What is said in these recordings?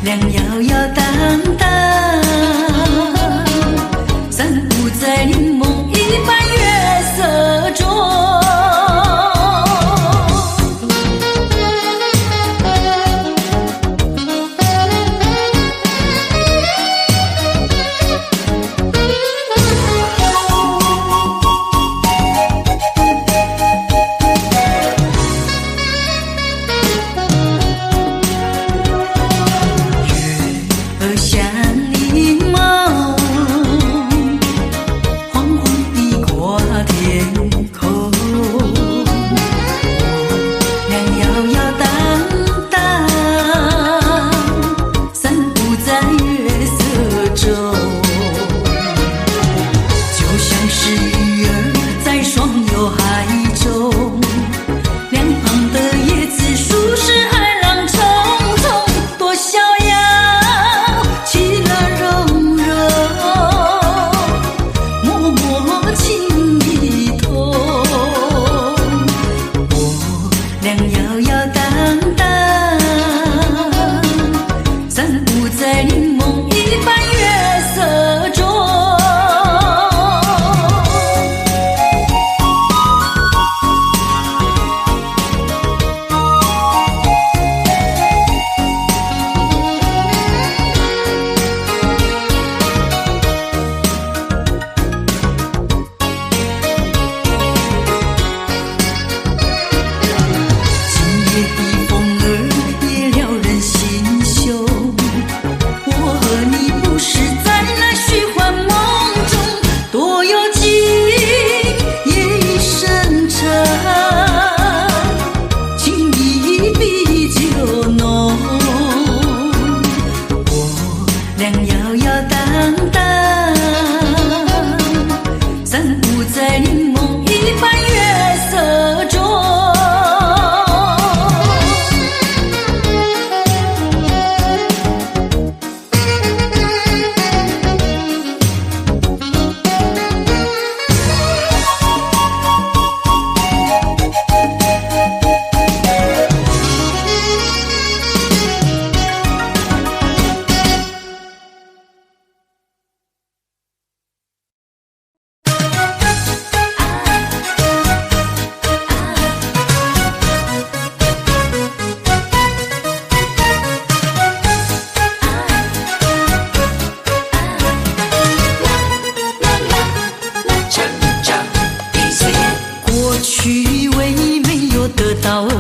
亮摇摇荡荡，散步在柠檬一般月色中。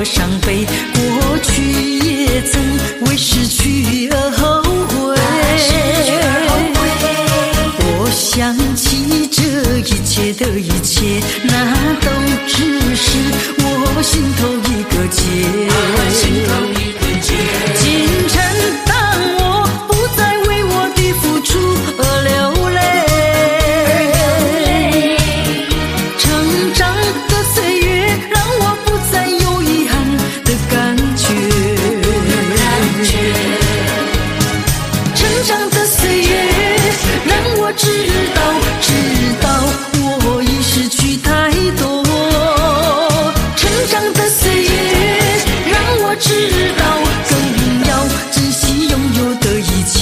伤悲，过去也曾为失去而后悔。我想起这一切的一切，那都只是我心头一个结。今晨当我不再为我的付出而流泪，成长的岁月让我不再有遗憾的感觉。成长的岁月让我知道我已失去太多。成长的岁月让我知道更要珍惜拥有的一切。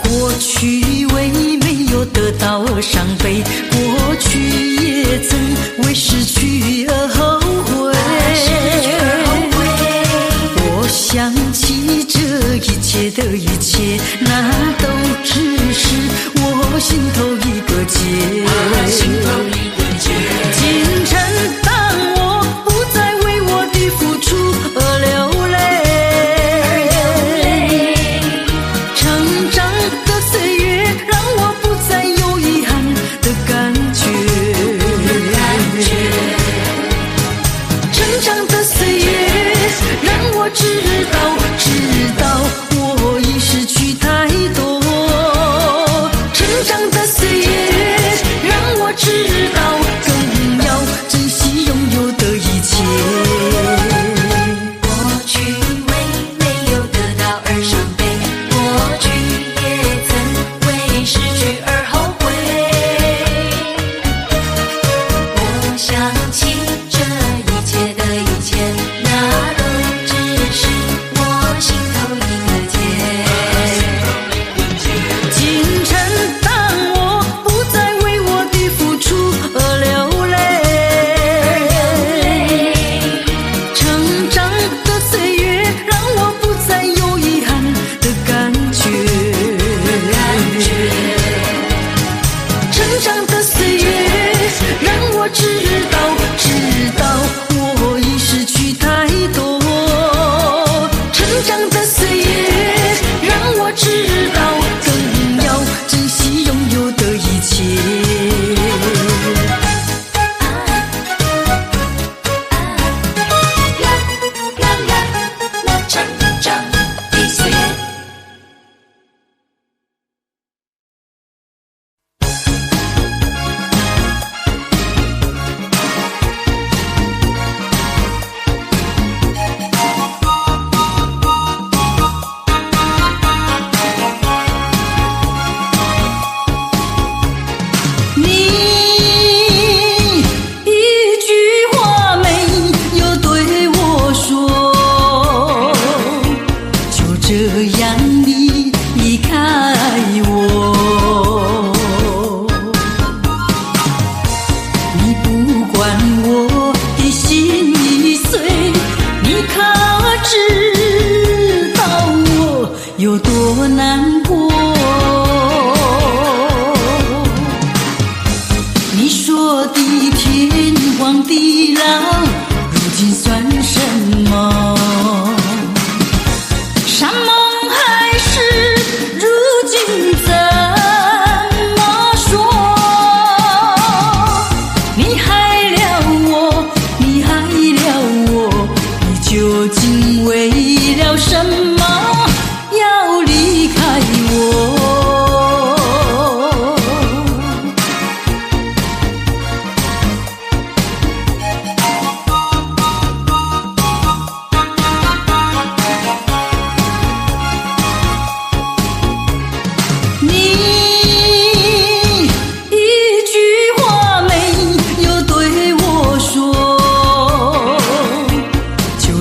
过去为没有得到而伤悲，过去也曾为失去而后悔。我想起这一切的一切，那都只是我心头一个结。今晨当我不再为我的付出而流泪，成长的岁月让我不再有遗憾的感觉。成长的岁月让我知道我已失去太多。成长的岁月让我知道更要珍知道我有多难过。你说的天荒地老，如今算什么？山盟海誓，如今怎么说？你害了我，你害了我，你究竟为了什么要离开我？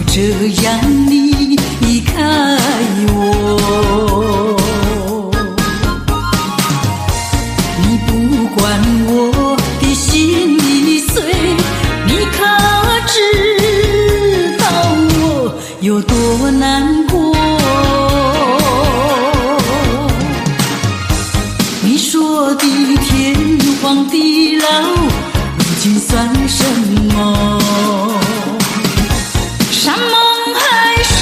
这样你离开我，你不管我的心已碎，你可知道我有多难过？你说的天荒地老，如今算什么？山盟海誓，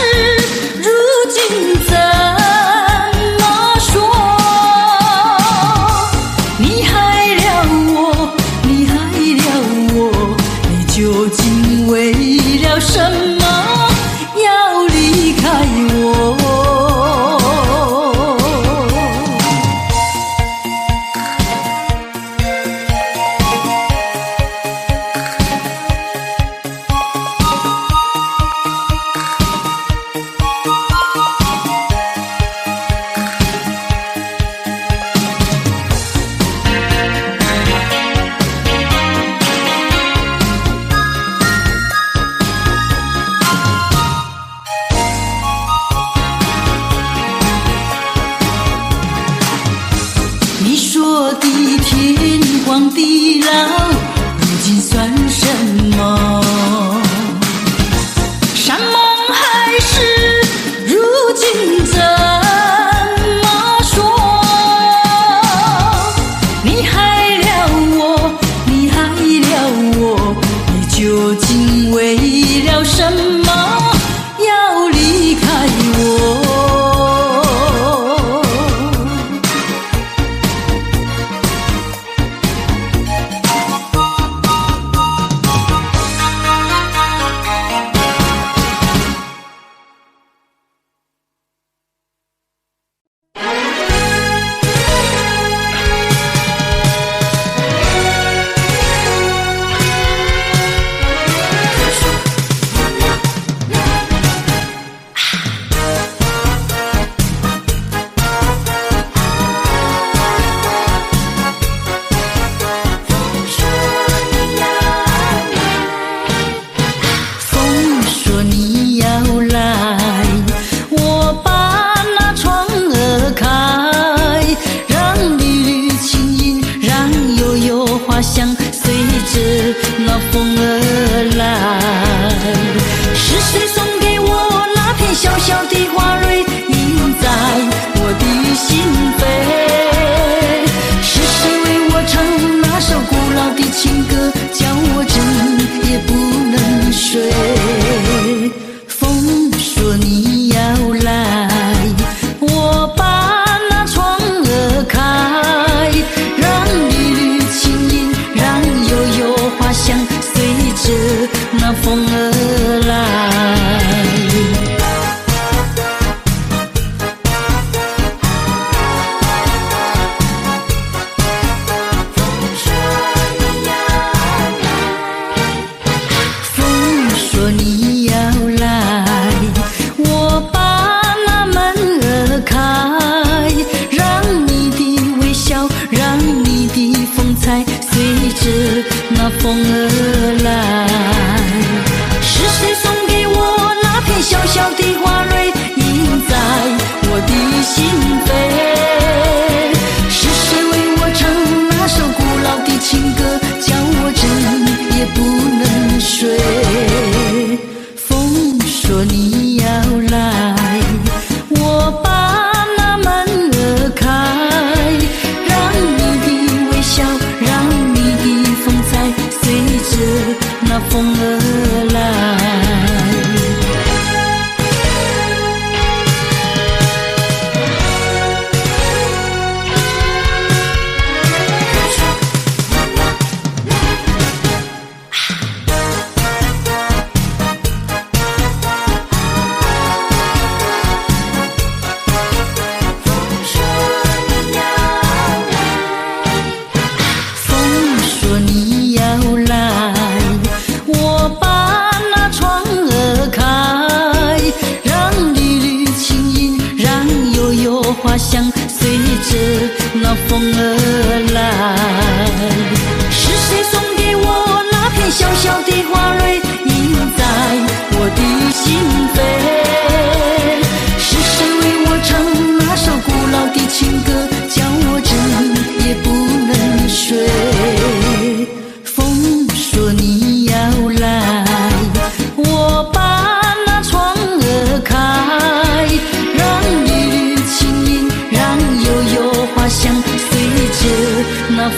如今怎么说？你害了我，你害了我，你究竟为了什么要离开我？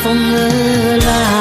风而来。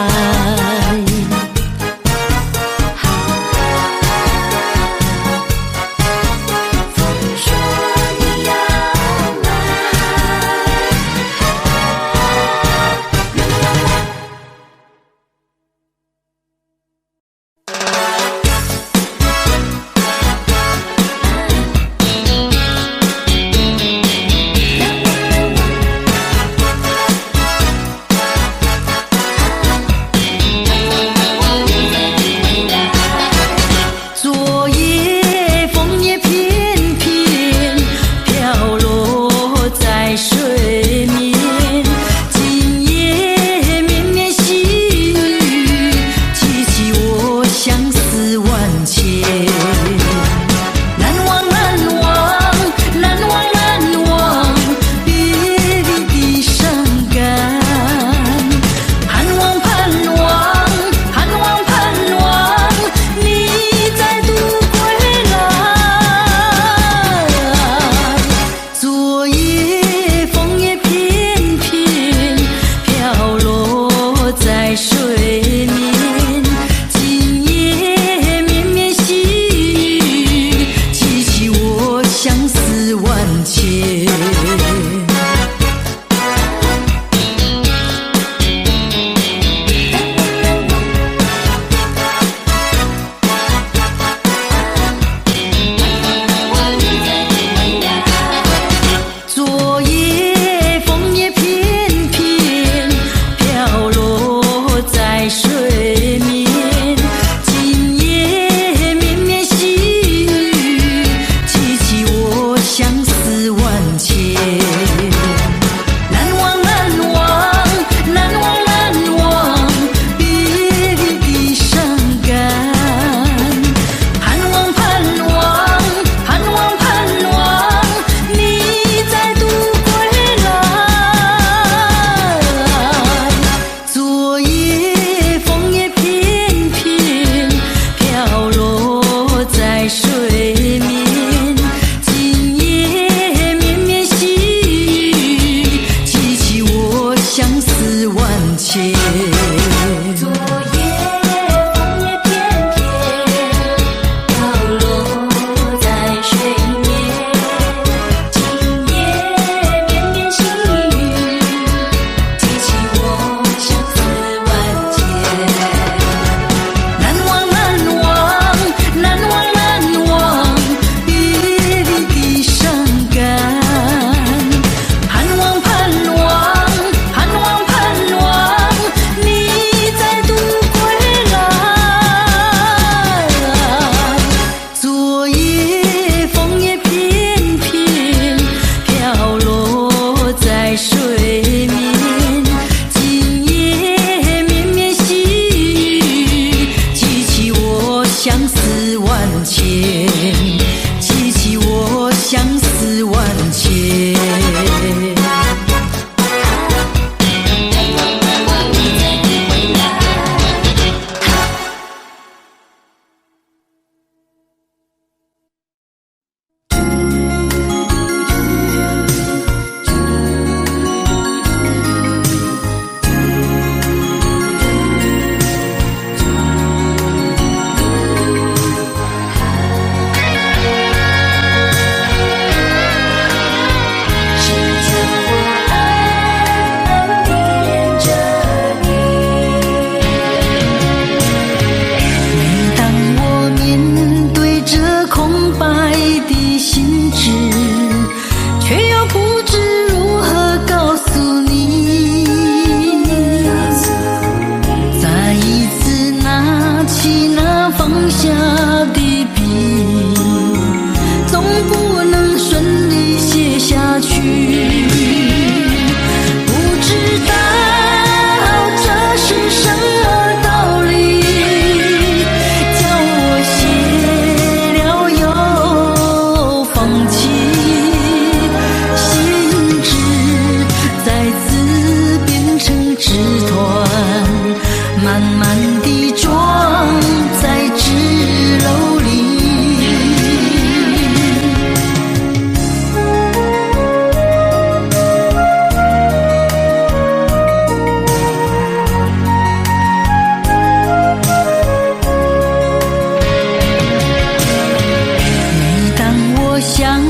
想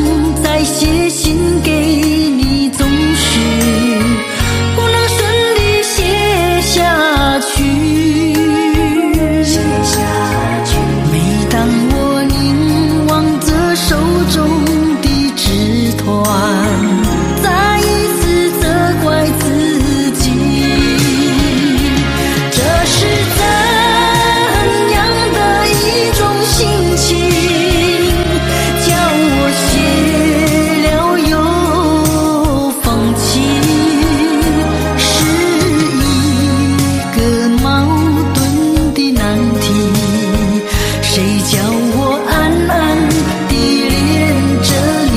再写信给你，总是不能顺利写下去。每当我凝望着手中的纸团，再一次责怪自己，这是怎样的一种心情，叫我写了又放弃，是一个矛盾的难题，谁叫我暗暗地恋着你。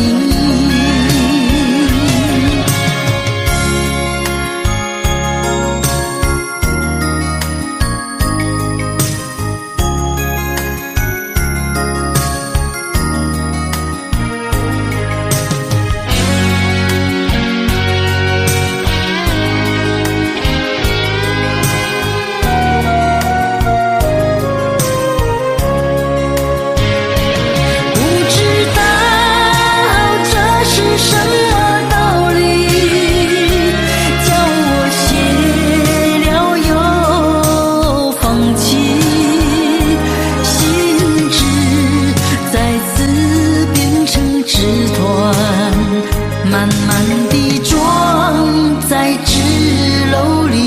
慢慢地装在纸篓里。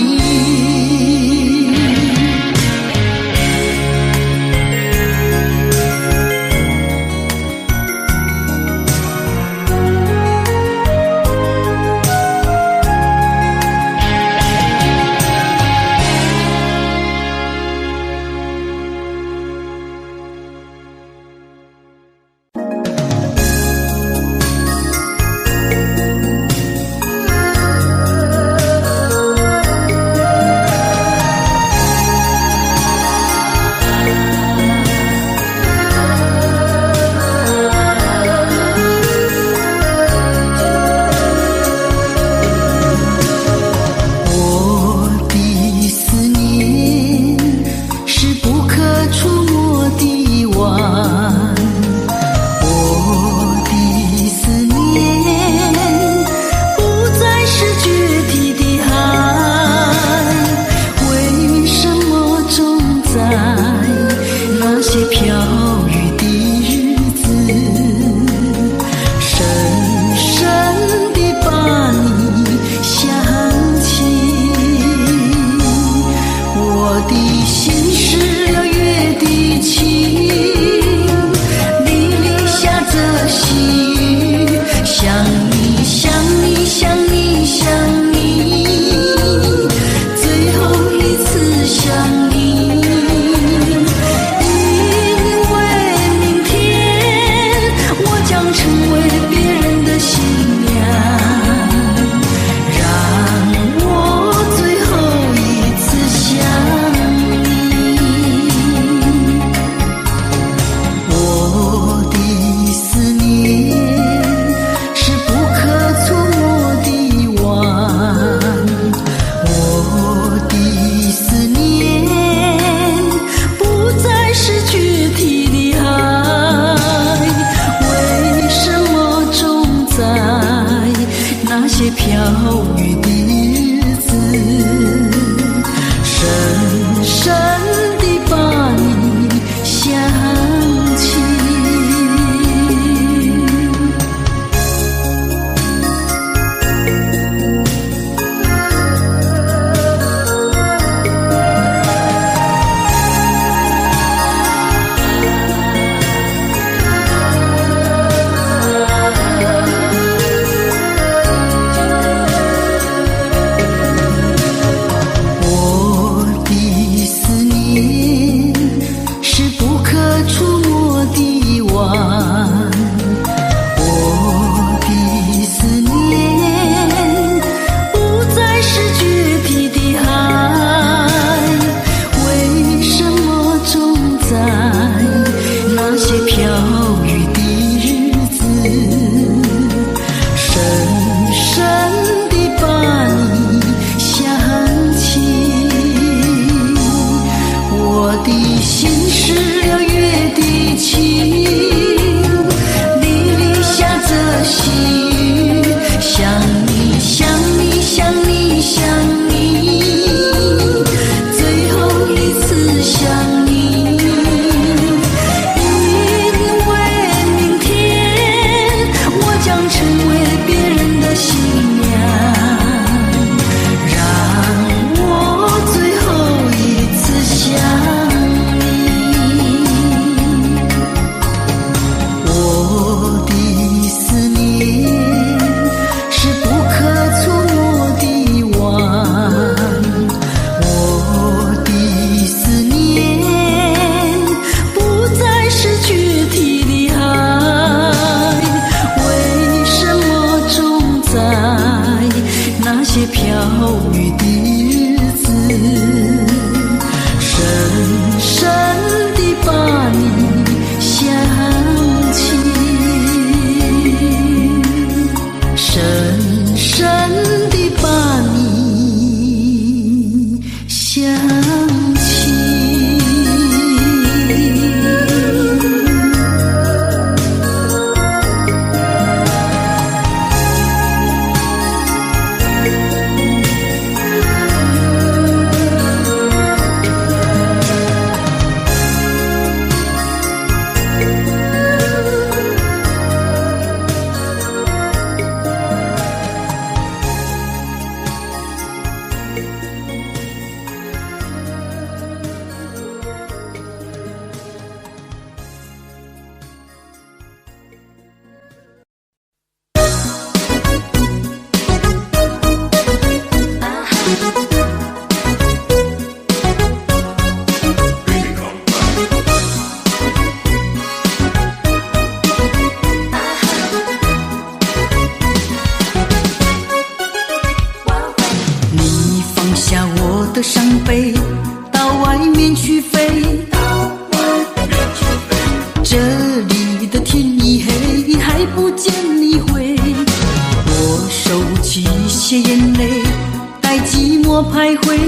回，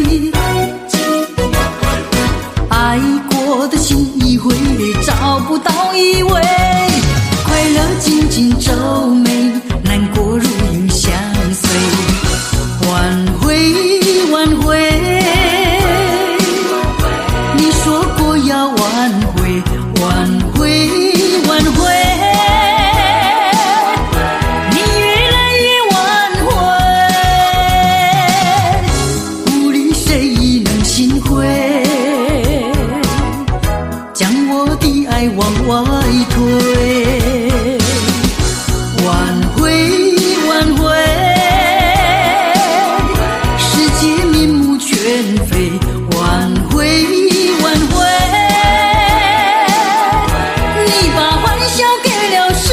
爱过的心已灰，找不到依偎。快乐紧紧皱眉，难过如影相随。挽回，挽回，你说过要挽回，挽回，挽回。往外推，挽回，挽回，世界面目全非，挽回，挽回，你把欢笑给了谁？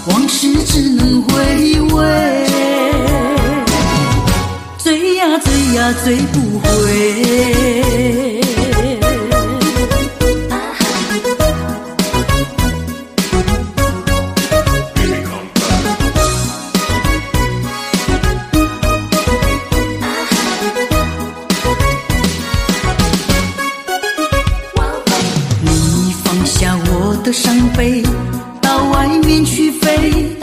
往事只能回味，追呀追呀追不回。伤悲到外面去飞，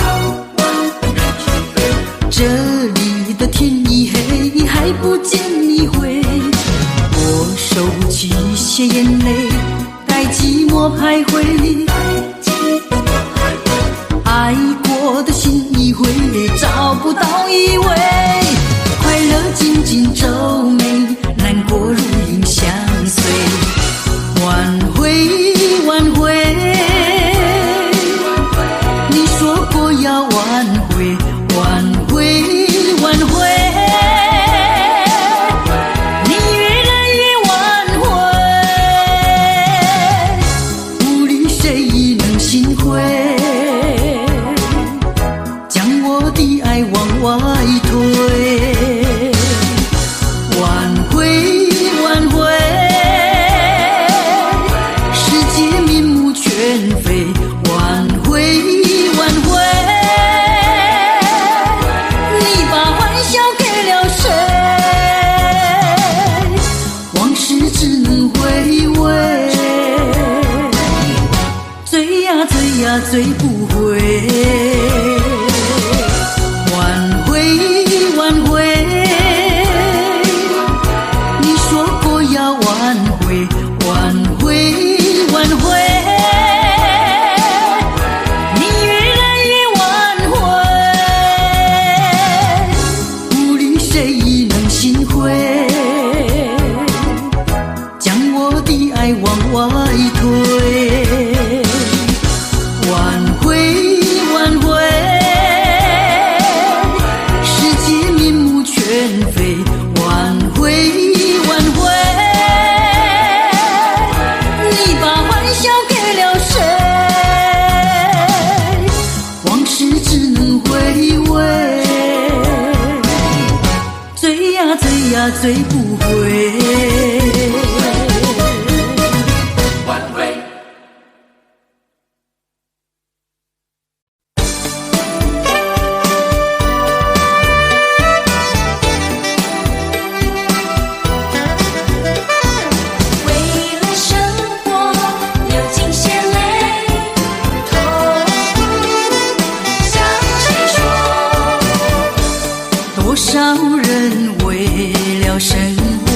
这里的天已黑，还不见你回。我收起些眼泪，待寂寞徘徊。爱过的心已灰，找不到依偎。快乐紧紧皱眉，难过如影相随。挽回，挽回，你说过要挽回，挽回，挽回，你越来越挽回，无论谁能心灰，将我的爱往外推。挽回，挽回，挽回，挽回，你把欢笑给了谁？往事只能回味，追呀追呀追不回。挽回，挽回，你说过要挽回，挽回，挽回。往外推，挽回，挽回，世界面目全非。挽回，挽回，你把欢笑给了谁？往事只能回味，追呀追呀追不回。多少人为了生活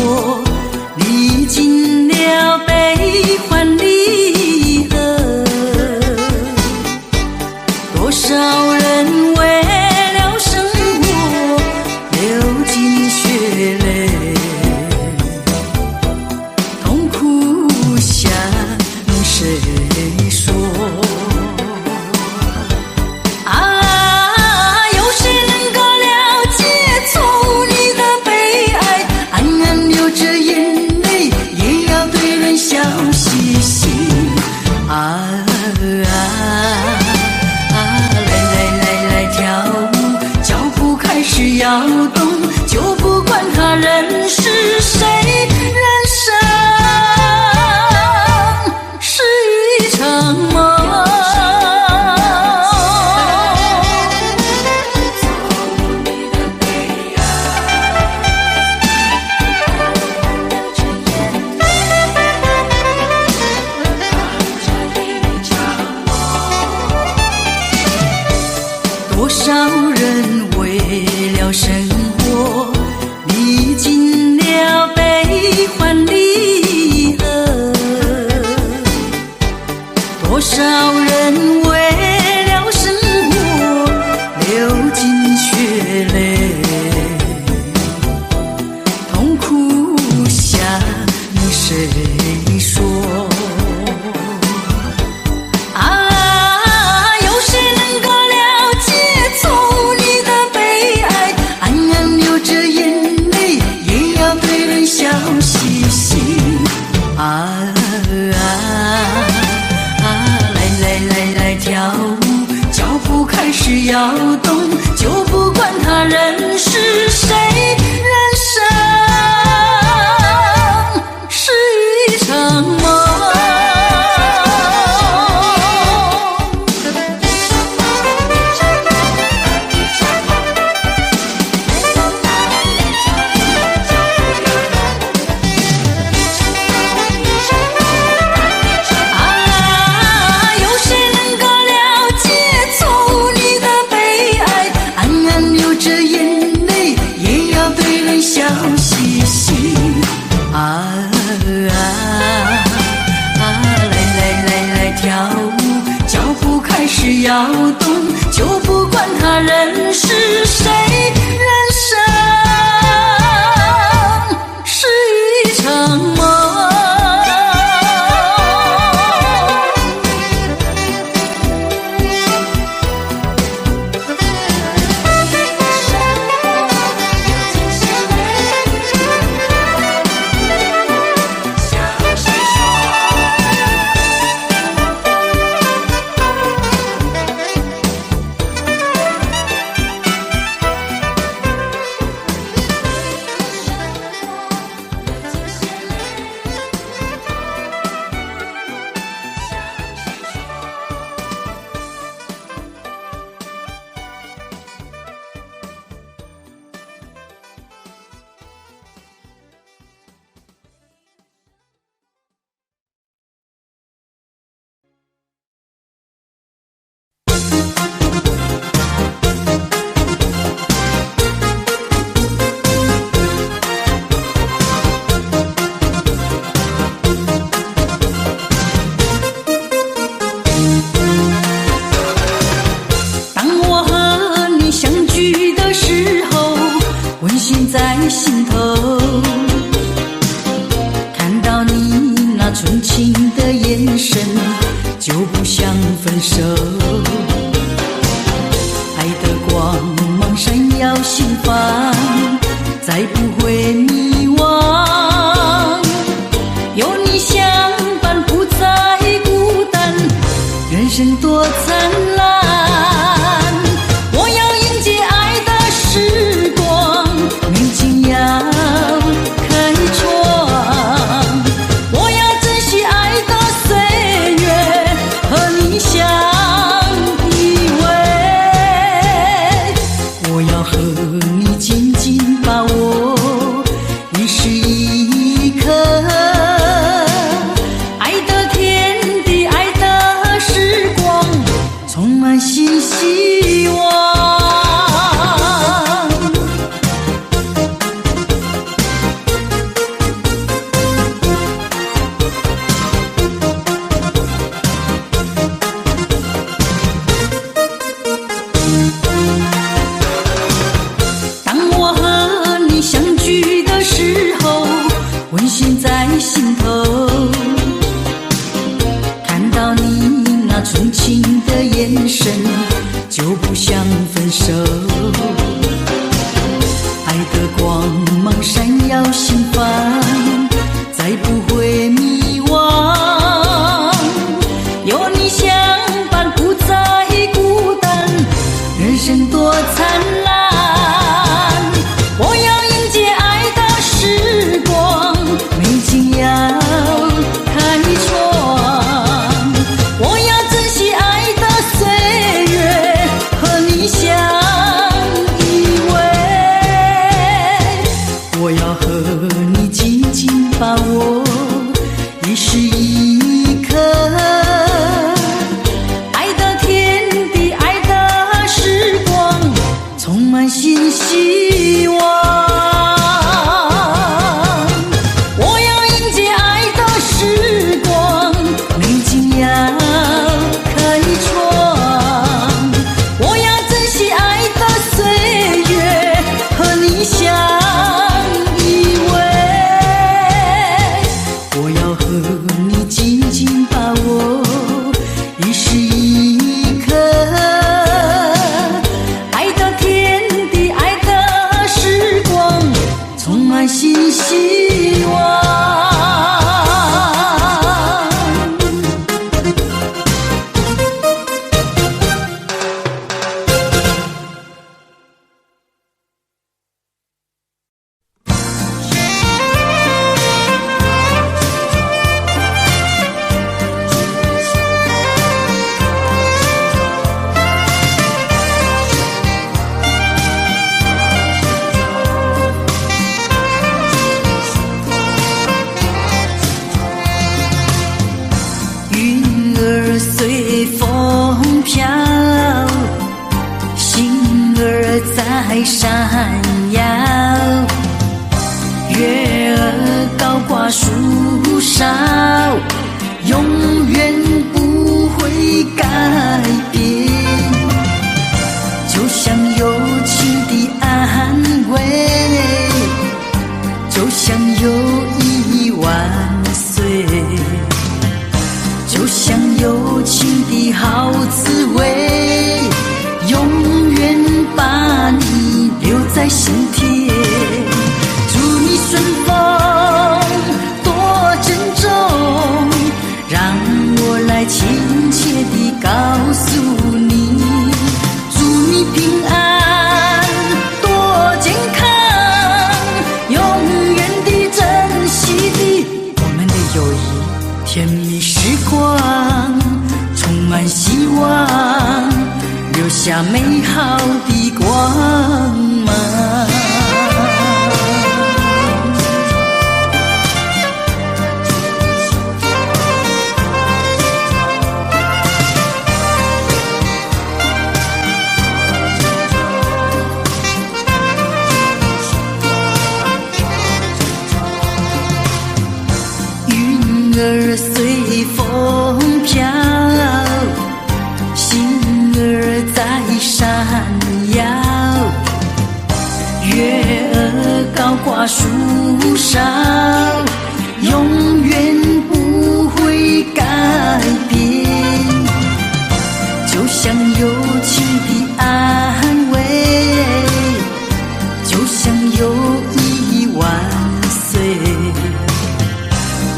历经了悲欢离合，多少人为了生活流尽血泪，痛苦向谁说？摇动，就不管他人是谁，人生是一场梦。少人为了生活历尽了悲欢离合，多少人为了生活流尽血泪，痛苦向谁说？摇动，就不管他人是谁，人生是一场梦。摇动，就不管他人是谁，人生是一场梦。在心头，看到你那纯情的眼神，就不想分手。爱的光芒闪耀心房，再不会迷惘。有你相伴，不再孤单，人生多灿烂。我要迎接爱的时光，要开创，我要珍惜爱的岁月，和你相依偎。我要和你紧紧把握一时一刻，爱的天地，爱的时光，充满新希望。温馨在心头，看到你那纯情的眼神，就不想分手。爱的光芒闪耀心房，再不会迷惘。有你相伴，不再孤单，人生多灿烂。我要迎接爱的时光，美景要开创。我要珍惜爱的岁月，和你相依偎。我要和你紧紧把握一时一刻，少，永远不会改变。就像友情的安慰，就像友谊万岁，就像友情的好滋味，永远把你留在心田。祝你顺风多珍重，让我来亲切地告诉你，祝你平安多健康，永远地珍惜的我们的友谊，甜蜜时光充满希望，留下美好的光芒。云儿随风飘，星儿在闪耀，月儿高挂树梢，永远不会改变。就像友情的安慰，就像友谊万岁，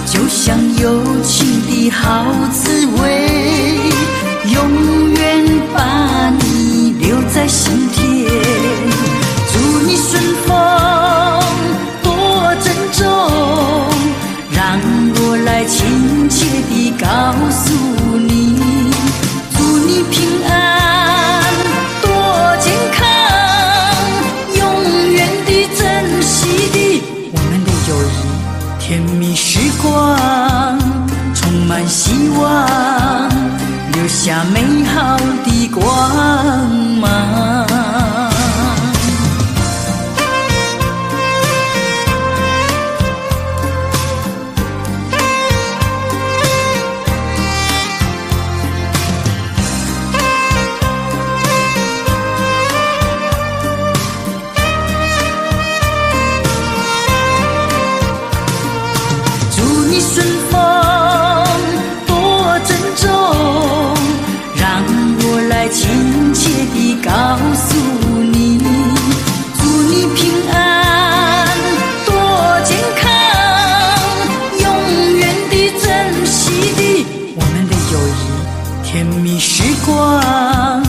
就像友情的好滋味，永远把你留在心田。祝你顺风多珍重，让我来亲切地告诉你，祝你平安多健康，永远地珍惜的我们的友谊，甜蜜时光充满希望，留下美好的光芒。祝你顺风多珍重，让我来亲切地告诉你，祝你平安多健康，永远地珍惜的我们的友谊，甜蜜时光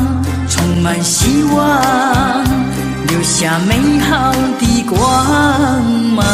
充满希望，留下美好的光芒。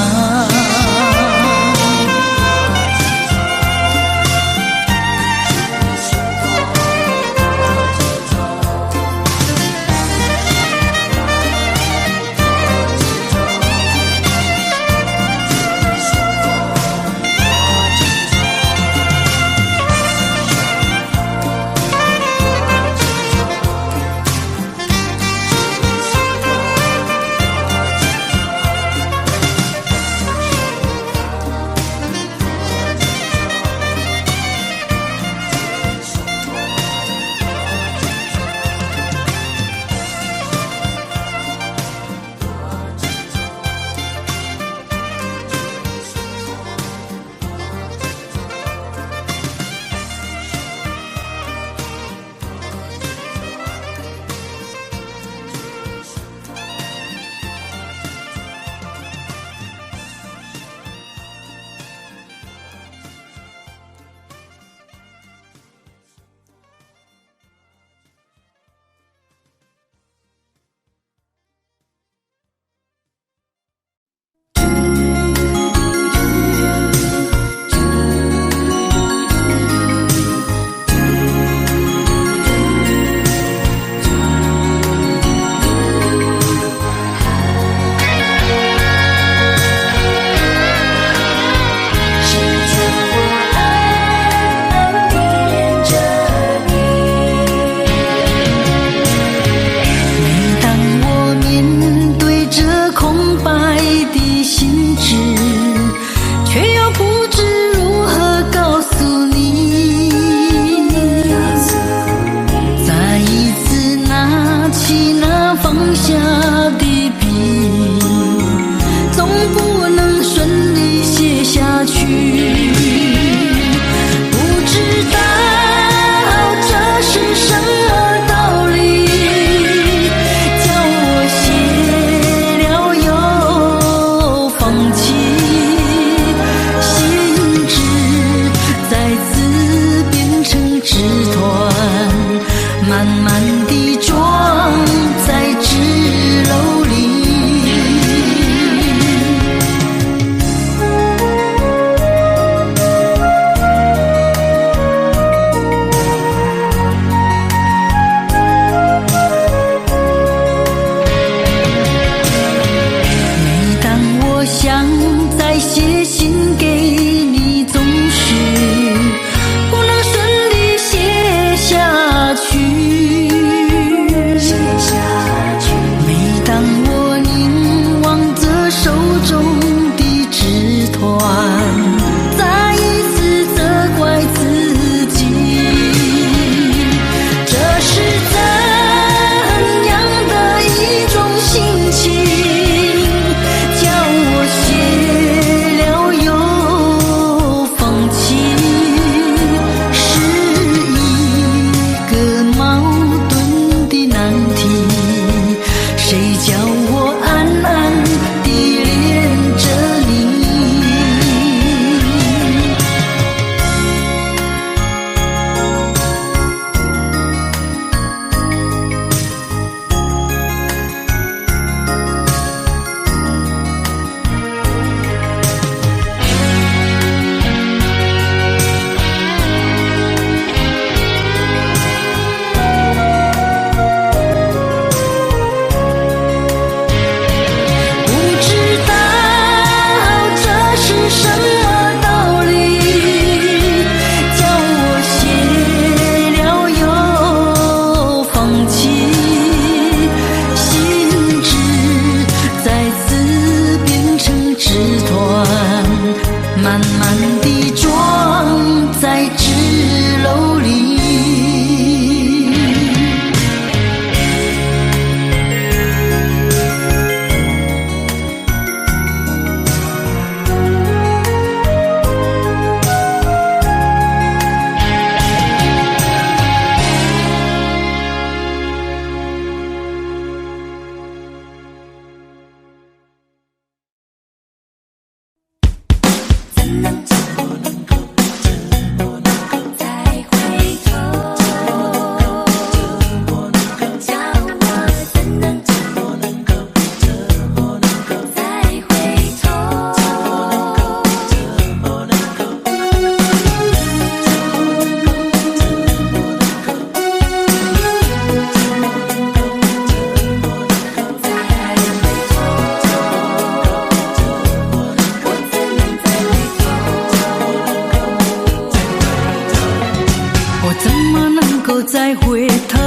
回头，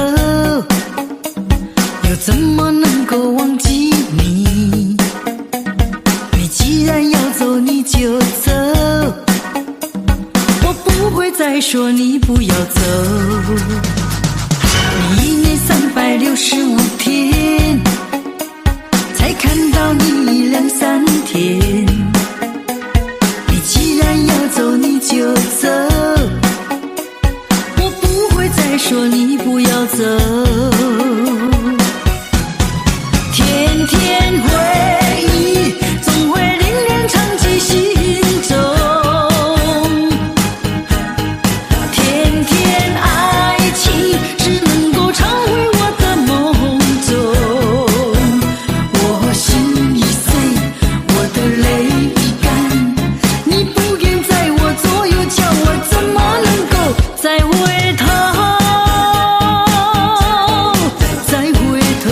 又怎么能够忘记你？你既然要走，你就走，我不会再说你不要走。你1年365天，才看到你2、3天。你既然要走，你就走，我不会再说你不要走。天天回忆，总会令人长记心中。天天爱情，只能够常回我的梦中。我心已碎，我的泪已干，你不愿在我左右，叫我怎么能够再回头？再回头。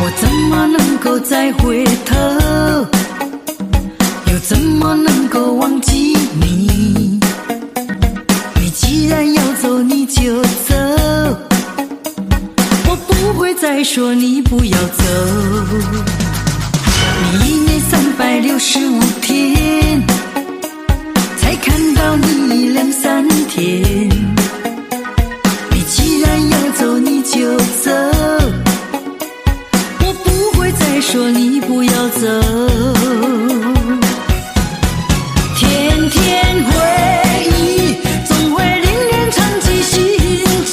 我怎么能够再回头？又怎么能够忘记你？你既然要走，你就走，我不会再说你不要走。你1年365天，才看到你2、3天。你既然要走，你就走，我不会再说你不要走。天天回忆，总会令人长记心中。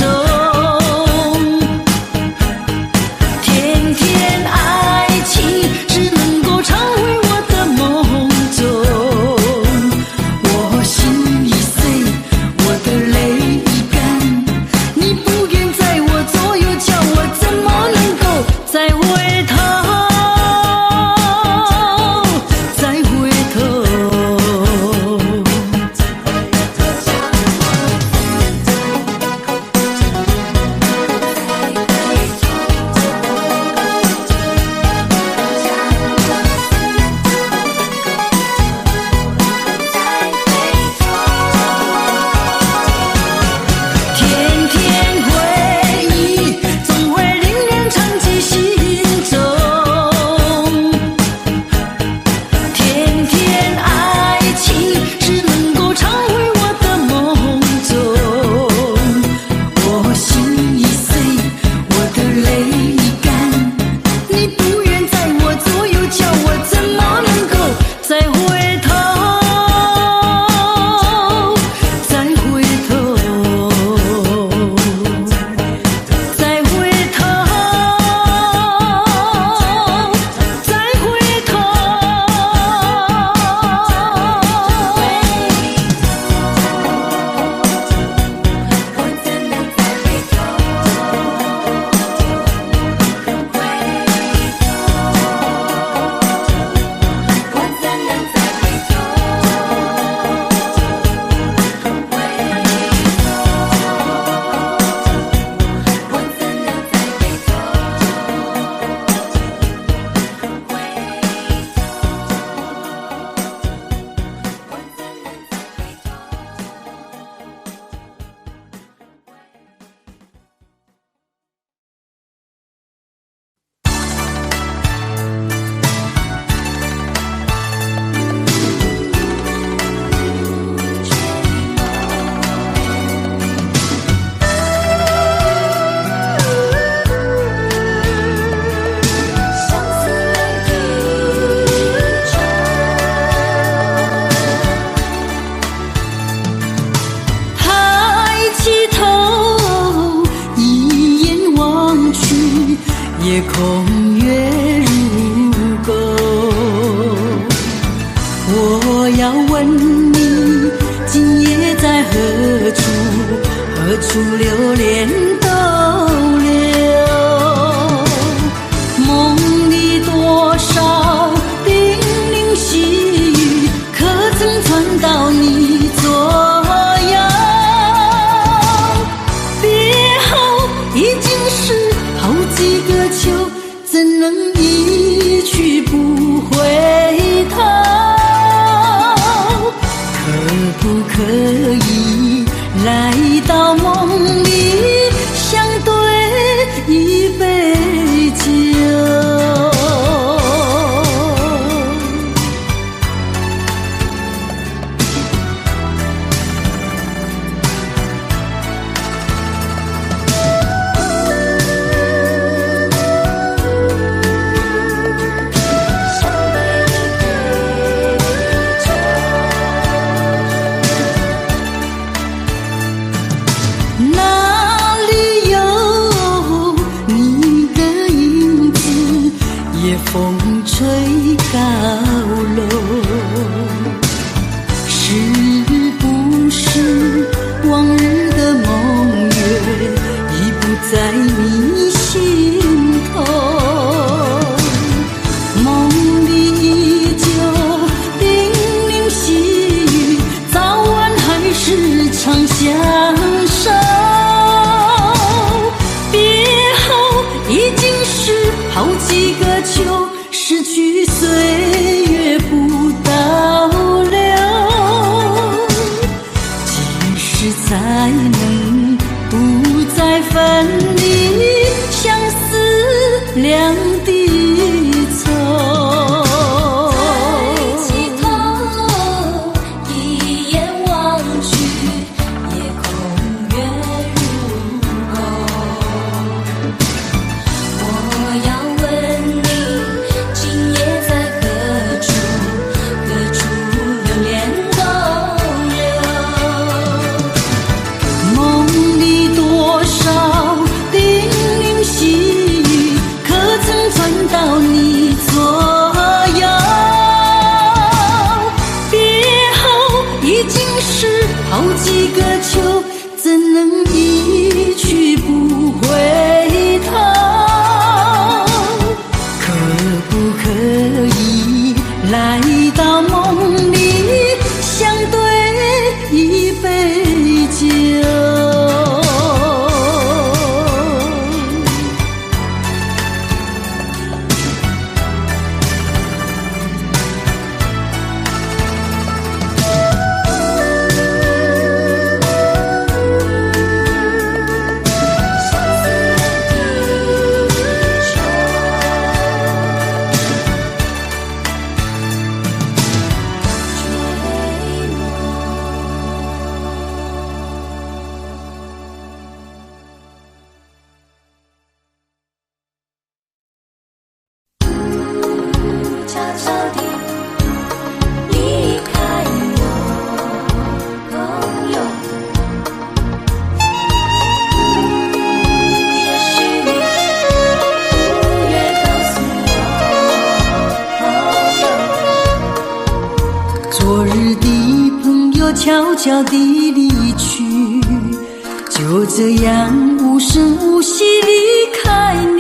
天天爱情，只能够常回我的梦中。我心已碎，我的泪已干，你不愿在我左右，叫我怎么能够再回头？再回头。天天回忆，总会令人长记心中。天天爱情，只能够常回我的梦中。我心已碎，我的泪已干，你不愿在我左右，叫我怎么能够再回头？再回头。再回头，再回头。抬起头，一眼望去，夜空月如钩。我要问你，今夜在何处？何处流连逗留？梦里多少叮咛细语，可曾传到到你左右。别后已经是好几个秋，怎能一去不回头？可不可以来到梦里，相对一杯酒？风吹高楼，是不是往日的梦月已不在你心头？梦里依旧叮咛细语，早晚还是常相守。别后已经是好几个秋，失去岁月不倒流，几时才能不再分离，相思两地愁？抬起头，一眼望去，夜空月如钩。我要问你，今夜在何处？何处流连东流？梦里多少叮咛细语，可曾传到你左右？别后已经是好几个秋，怎能一去不回头？可不可以来到梦里，相对一杯酒？悄悄地离开我，朋友。也许你不愿告诉我，朋友。昨日的朋友悄悄地离去，就这样无声无息离开你，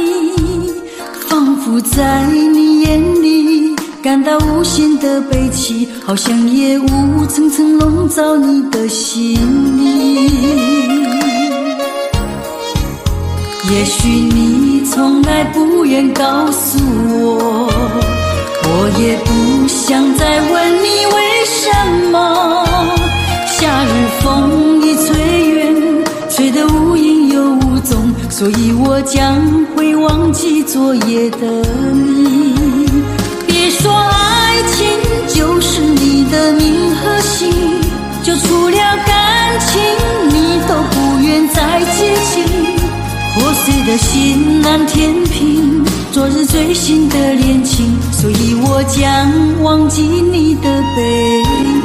仿佛在你眼里感到无限的悲戚，好像夜雾层层笼罩你的心里。也许你从来不愿告诉我，我也不想再问你为什么。夏日风一吹远，吹得无影又无踪，所以我将会忘记昨夜的你。别说爱情就是你的名和姓，就除了感情你都不愿再接近。破碎的心难填平昨日最新的恋情，所以我将忘记你的背影。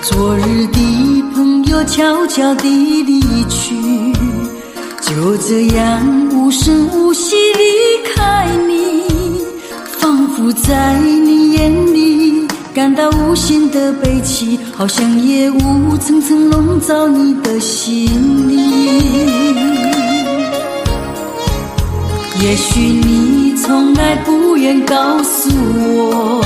昨日的朋友悄悄地离去，就这样无声无息离开你，仿佛在你眼里感到无限的悲戚，好像夜雾层层笼罩你的心里。也许你从来不愿告诉我，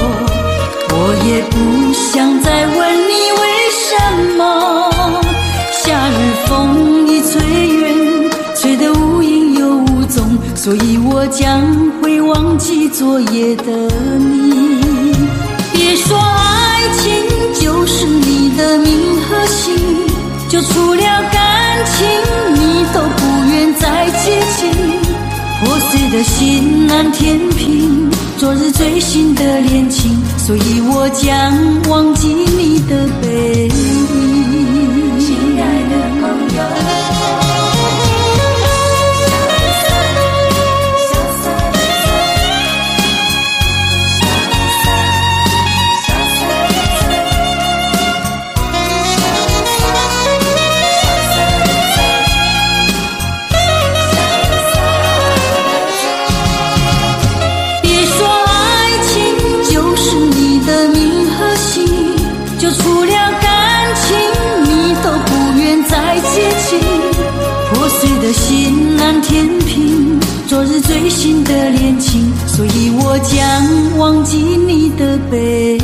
我也不想再问你为什么。夏日风一吹远，吹得无影又无踪，所以我将会忘记昨夜的你。别说爱情就是你的名和姓，就除了感情你都不愿再接近。破碎的心难填平，昨日最新的恋情，所以我将忘记你的背影。亲爱的朋友，除了感情你都不愿再接近，破碎的心难填平，昨日最新的恋情，所以我将忘记你的背影。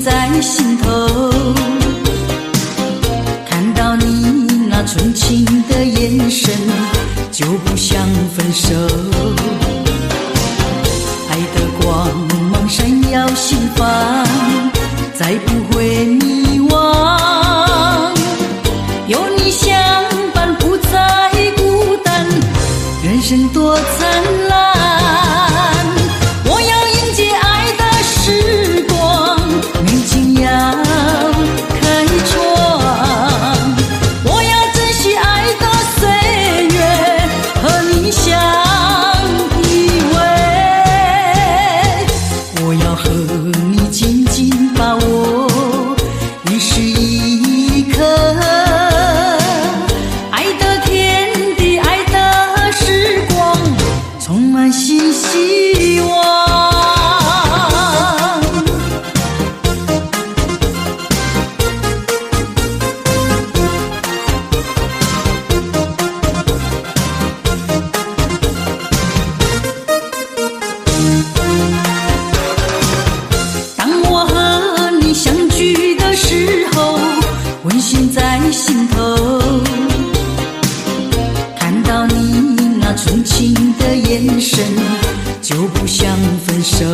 在心头，看到你那纯情的眼神，就不想分手。爱的光芒闪耀心房，再不会迷惘。有你相伴，不再孤单，人生多灿烂。我要迎接爱的时光，明情要开创，我要珍惜爱的岁月，和你相依偎。我要和你紧紧把握一时一刻，爱的天地，爱的时光，充满新希望。温馨在心头，看到你那纯情的眼神，就不想分手。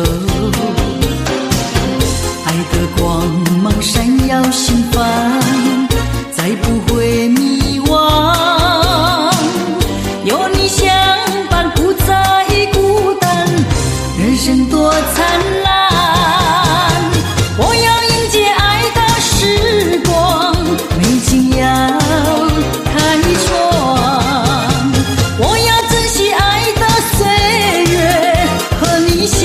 爱的光芒闪耀心房，再不会迷惘。有你相伴，不再孤单，人生多灿烂。我要迎接爱的时光，美景要开创，我要珍惜爱的岁月，和你相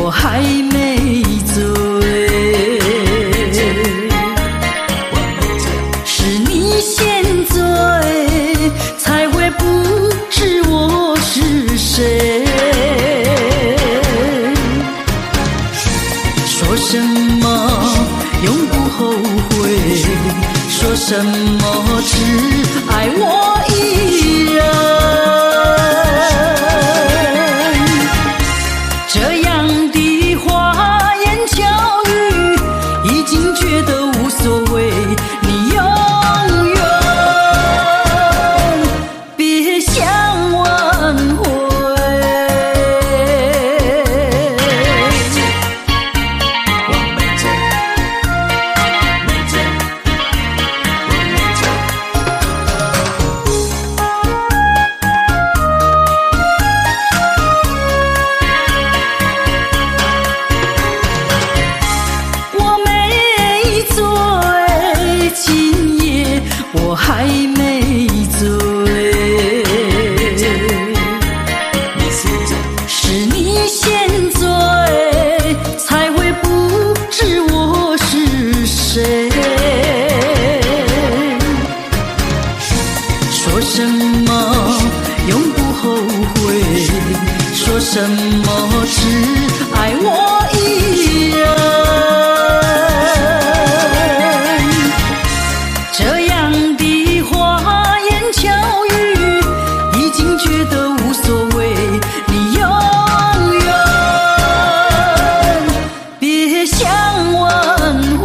我还没醉，是你先醉，才会不知我是谁。说什么永不后悔，说什么只爱我一人。这样的花言巧语，已经觉得无所谓。你永远别想挽回。我还没醉，是你先醉，才会不知我是谁。说什么永不后悔，说什么只爱我一人。觉得无所谓，你永远别想挽回。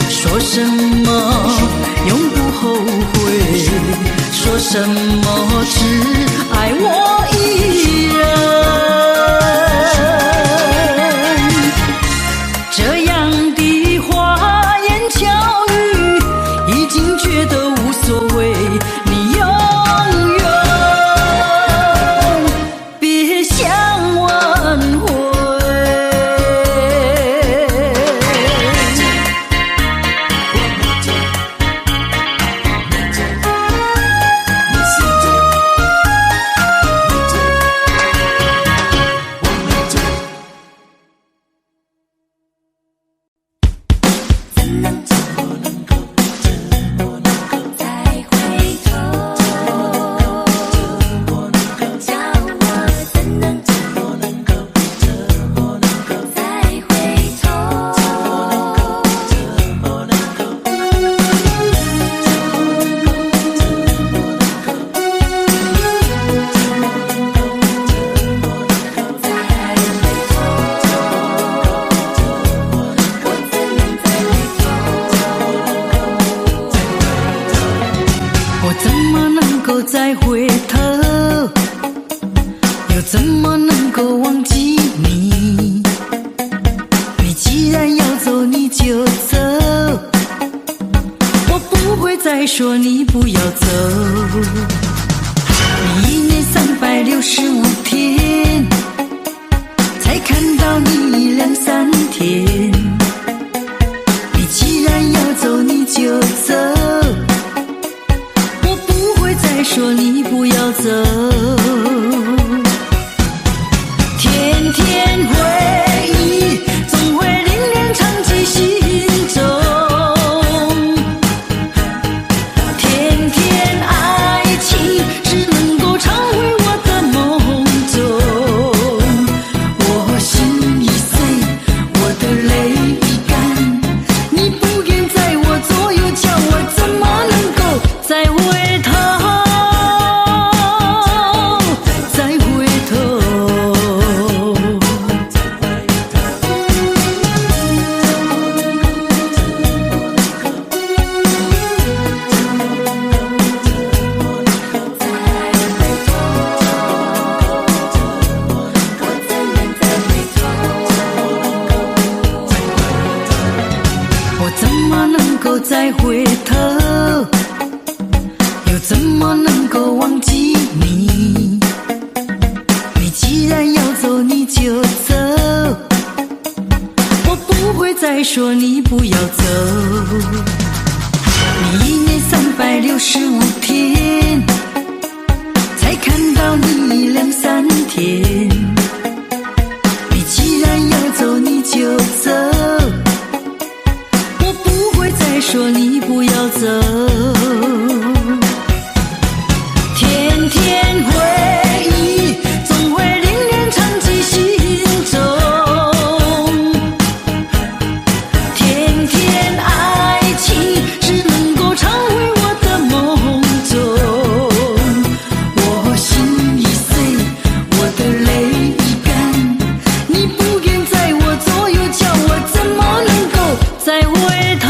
说什么永不后悔，说什么只爱我一人。这样的花言巧语，已经觉得无所谓。你永远别想挽回。再回头，又怎么能够忘记你？你既然要走，你就走，我不会再说你不要走。你1年365天，才看到你2、3天。你既然要走，你就走。再说你不要走，天天回忆总会令人长记心中，天天爱情只能够常回我的梦中。我心已碎，我的泪已干，你不愿在我左右，叫我头，又怎么能够忘记你？你既然要走，你就走，我不会再说你不要走。你1年365天，才看到你2、3天。你既然要走，你就走，我不会再说你不要走。天天回忆总会令人长记心中，天天爱情只能够常回我的梦中。我心已碎，我的泪已干，你不愿在我左右，叫我怎么能够再回头，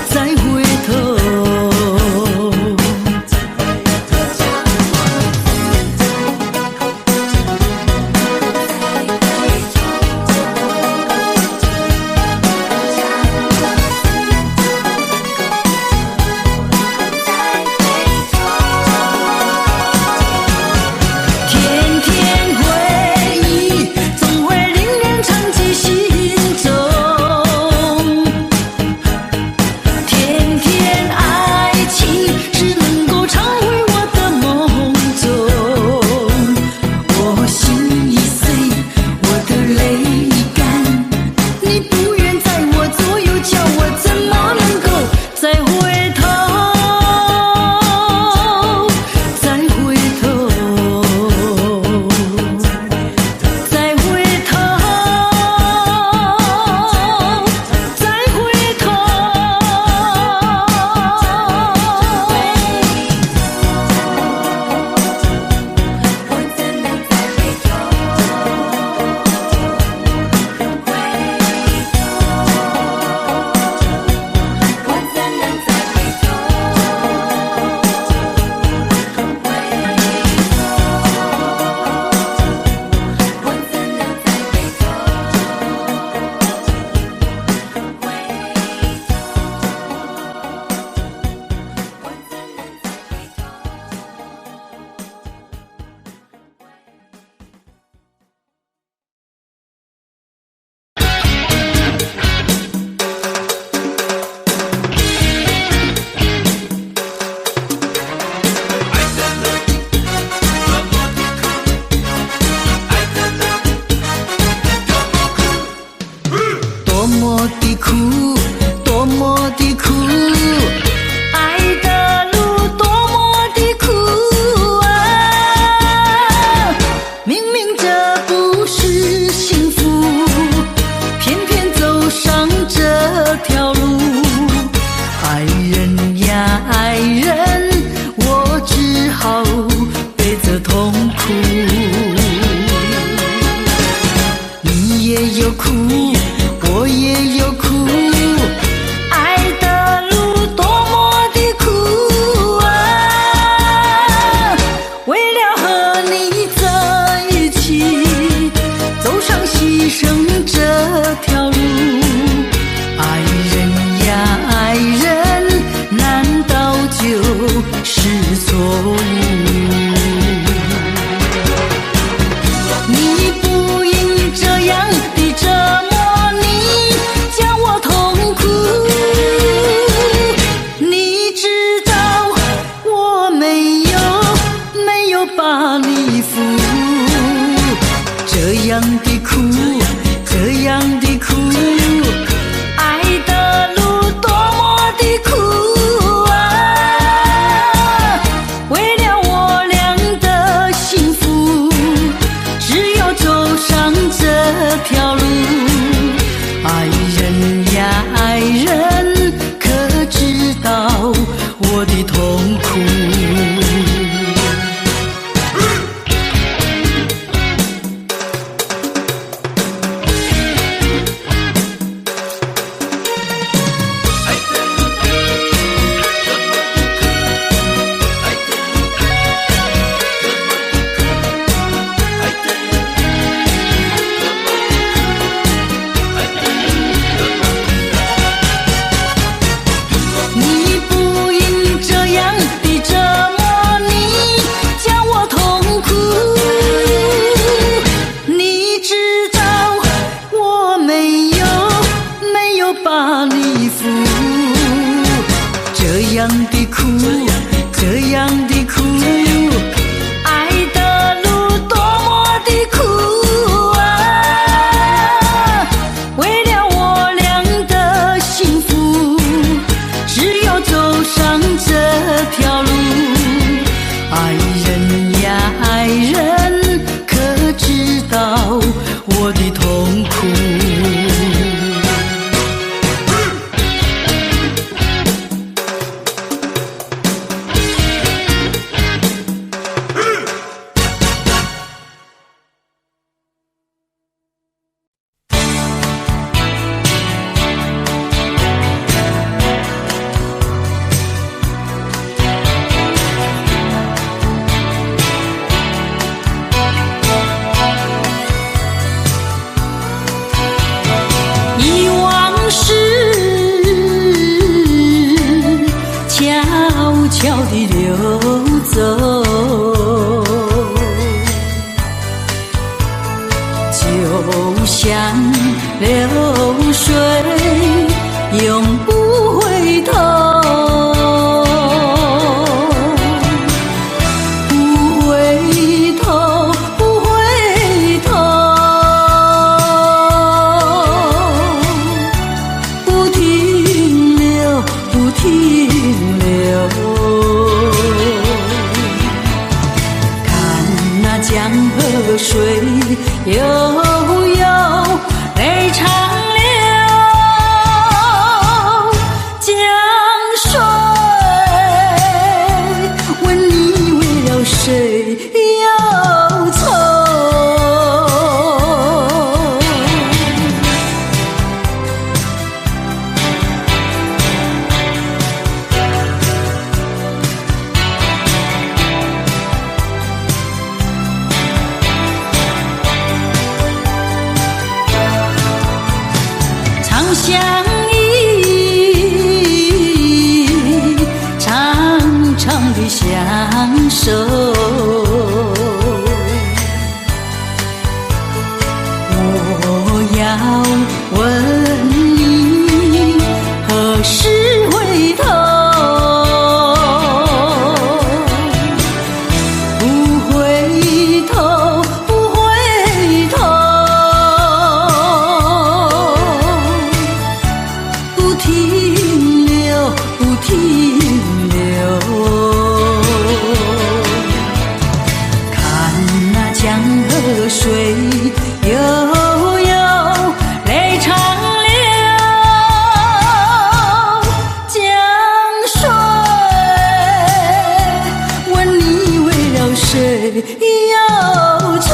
再回头。样的苦，这样的苦，爱的路多么的苦啊！为了我俩的幸福，只有走上这条路。爱人呀爱人，可知道我的痛苦？悄悄地流走，就像流水，永不回头，不回头，不回头，不停留，不停留。江河水悠悠，泪长流。江水问你为了谁忧愁？相依，长长的相守。我要问你，何时回头？不回头，不回头。不停留，不停留，看那江河水悠悠，泪长流。江水问你为了谁忧愁？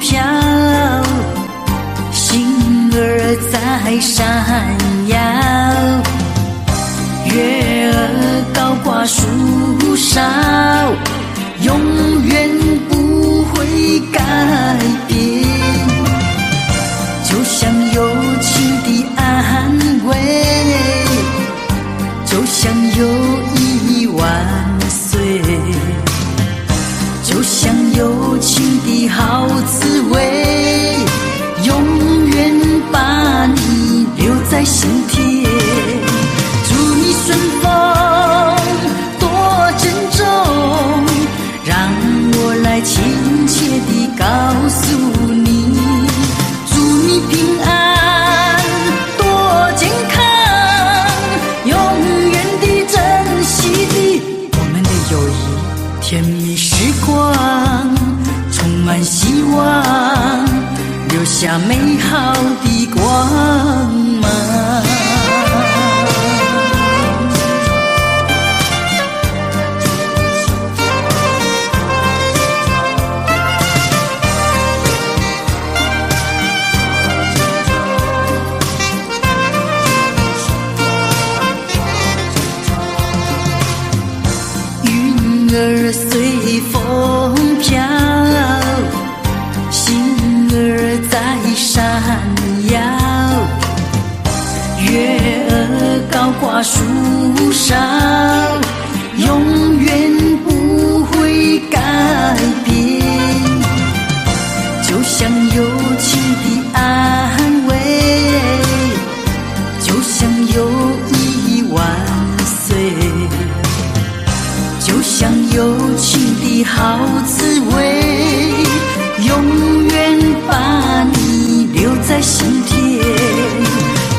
飘，星儿在闪耀，月儿高挂树梢，永远不会改变，就像友情的安慰，就像友谊万岁，就像友情的好滋味，永远把你留在心田。祝你顺风多珍重，让我来亲切地告诉你，祝你平安多健康，永远地珍惜的我们的友谊，甜蜜时光充满希望，留下美好的光芒。云儿随风飘，星儿在闪耀，月儿高挂树梢，永远不会改变，就像友情的安慰，就像友谊万岁，就像友情的好滋味，永远把你留在心田。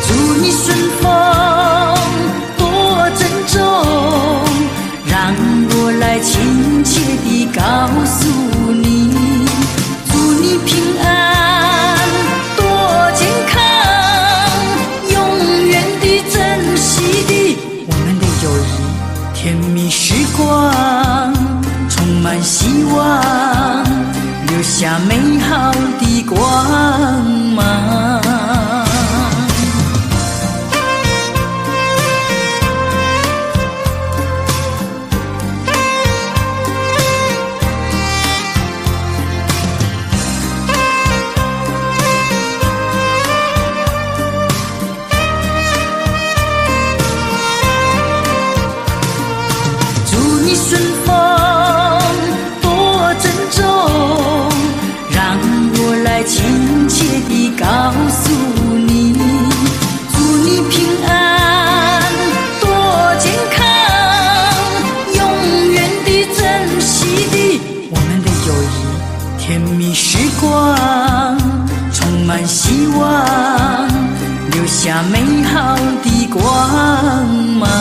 祝你顺风多珍重，让我来亲切地告诉你，祝你平安多健康，永远地珍惜的我们的友谊，甜蜜时光充满希望，留下美好的光芒。祝你顺风多珍重，让我来亲切地告诉你，祝你平安多健康，永远地珍惜的我们的友谊，甜蜜时光充满希望，留下美好的光芒。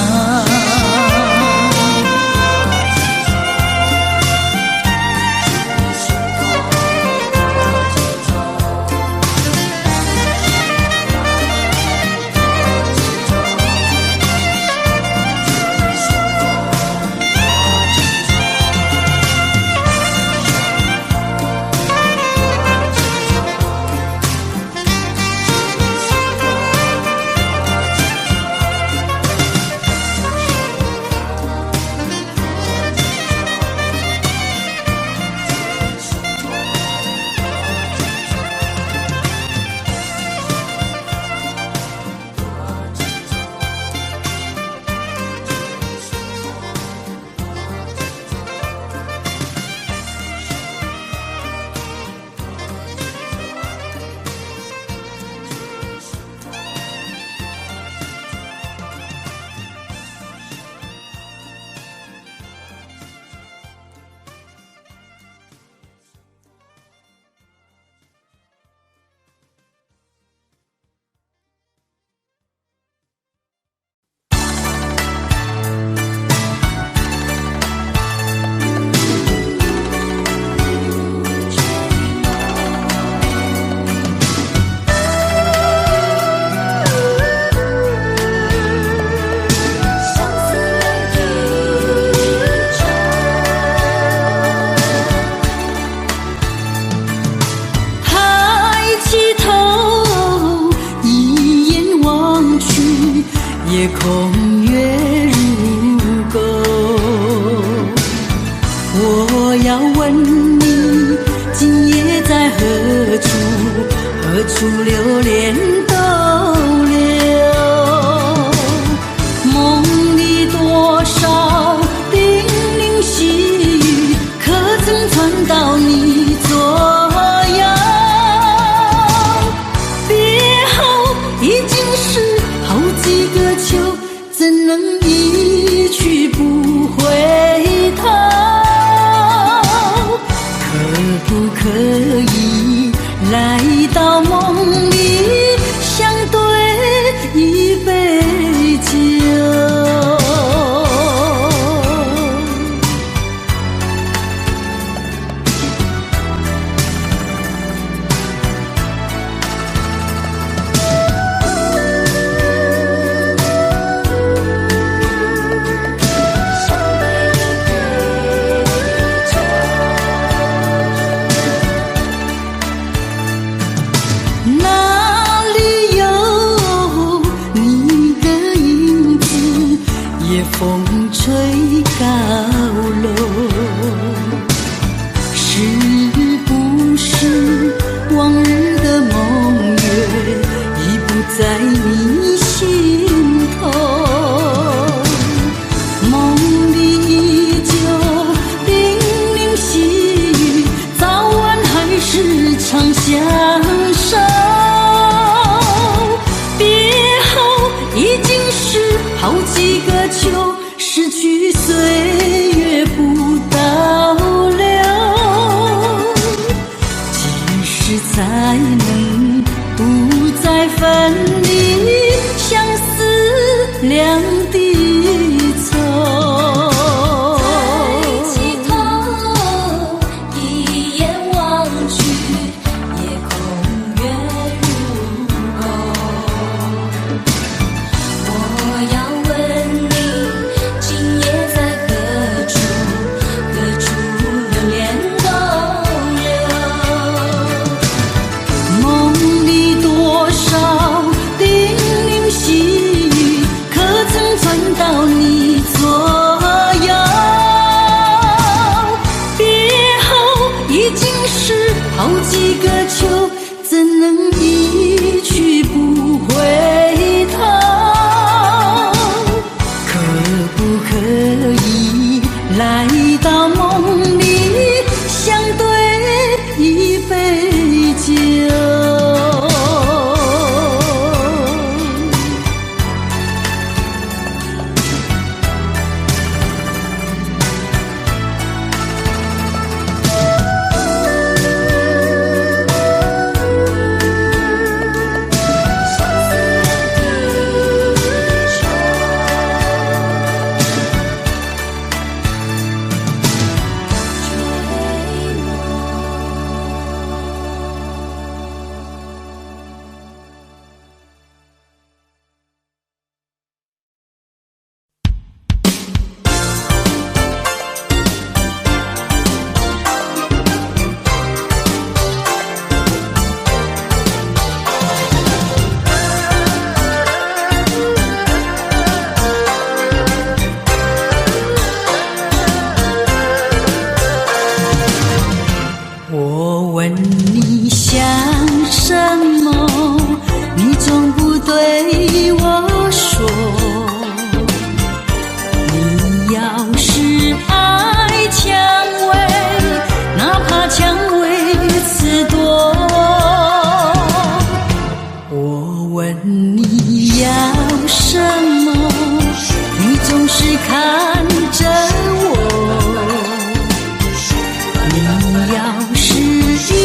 头，一眼望去，夜空月如钩。我要问你，今夜在何处？何处流连逗留？梦里多少叮咛细语，可曾传到你左右？别后已经是好几个秋，怎能一去不回头？可不可以来到梦里，相对一杯酒？哪里有你的影子？夜风吹高楼，是不是往日的梦月已不在你心头？梦里依旧叮咛细语，早晚还是常相守。已经是好几个秋，失去岁月不倒流，几时才能不再分离，相思两地愁？抬起头，一眼望去，夜空月如钩。我要问你，今夜在何处？何处流连逗留？梦里多少叮咛细语，可曾传到你左右？别后已经是好几个秋，怎能一去不回头？可不可以来到梦里，相对一杯酒？我问你想什么，你总不对我说。你要是爱蔷薇，哪怕蔷薇刺多。我问你要什么，你总是看着我。你要是一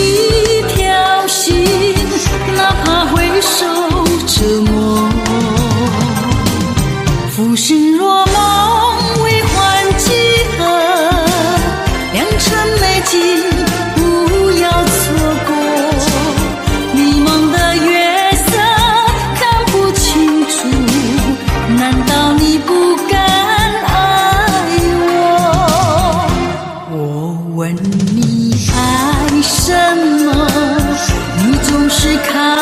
条心，哪怕回首折磨。浮生若梦，为欢几何？良辰美景，不要错过。迷茫的月色看不清楚，难道你不敢爱我？我问你爱什么，你总是看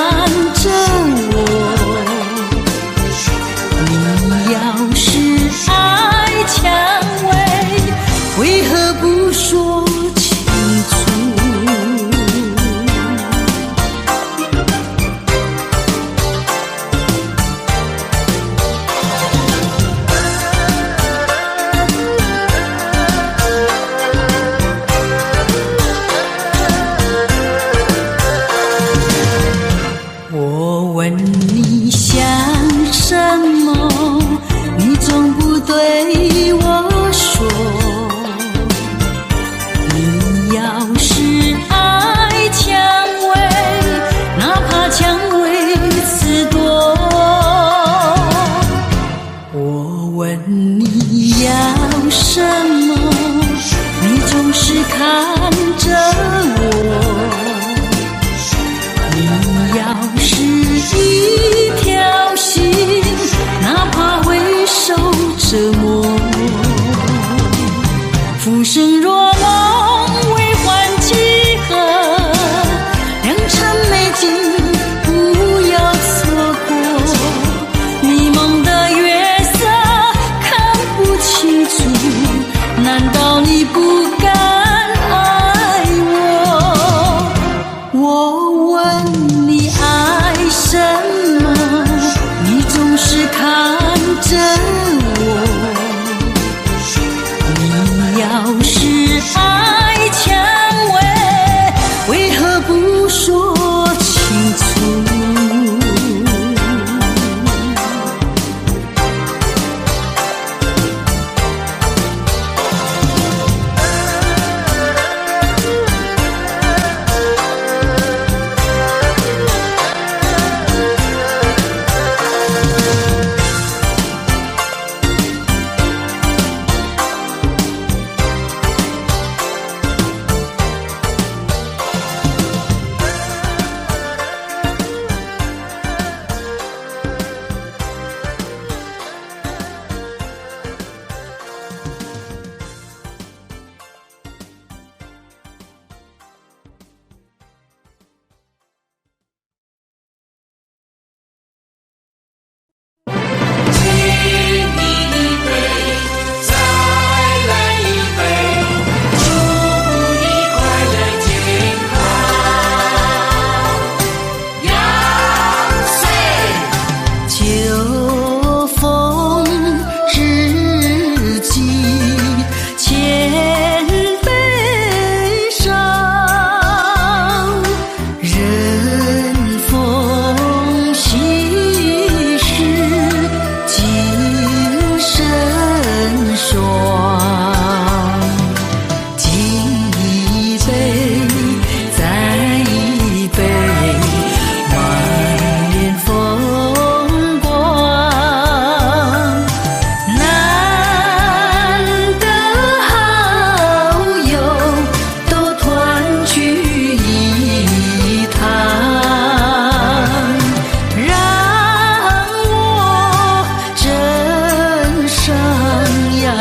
我问你爱什么，你总是看着我。你要是爱蔷薇，为何不说清楚？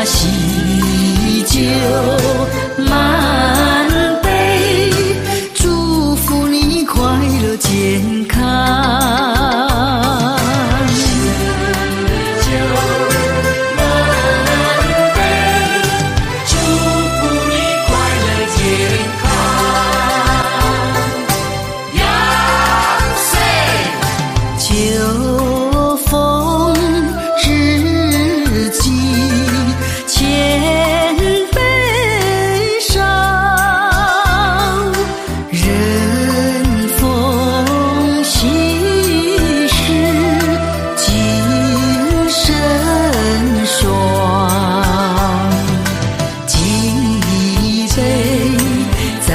喜酒满杯，祝福你快乐健康。喜酒满杯，祝福你快乐健康。杨岁秋风日记。千杯少，人逢喜事精神爽。敬一杯，再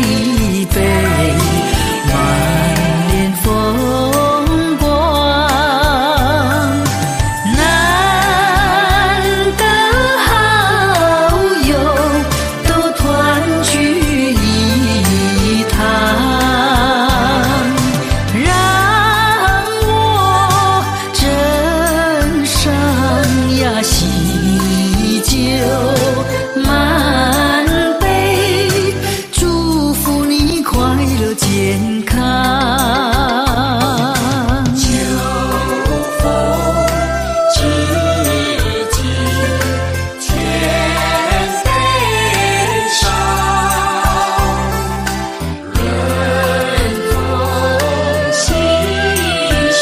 一杯，满脸风光。喜酒满杯，祝福你快乐健康。秋风知己千杯少，人逢喜事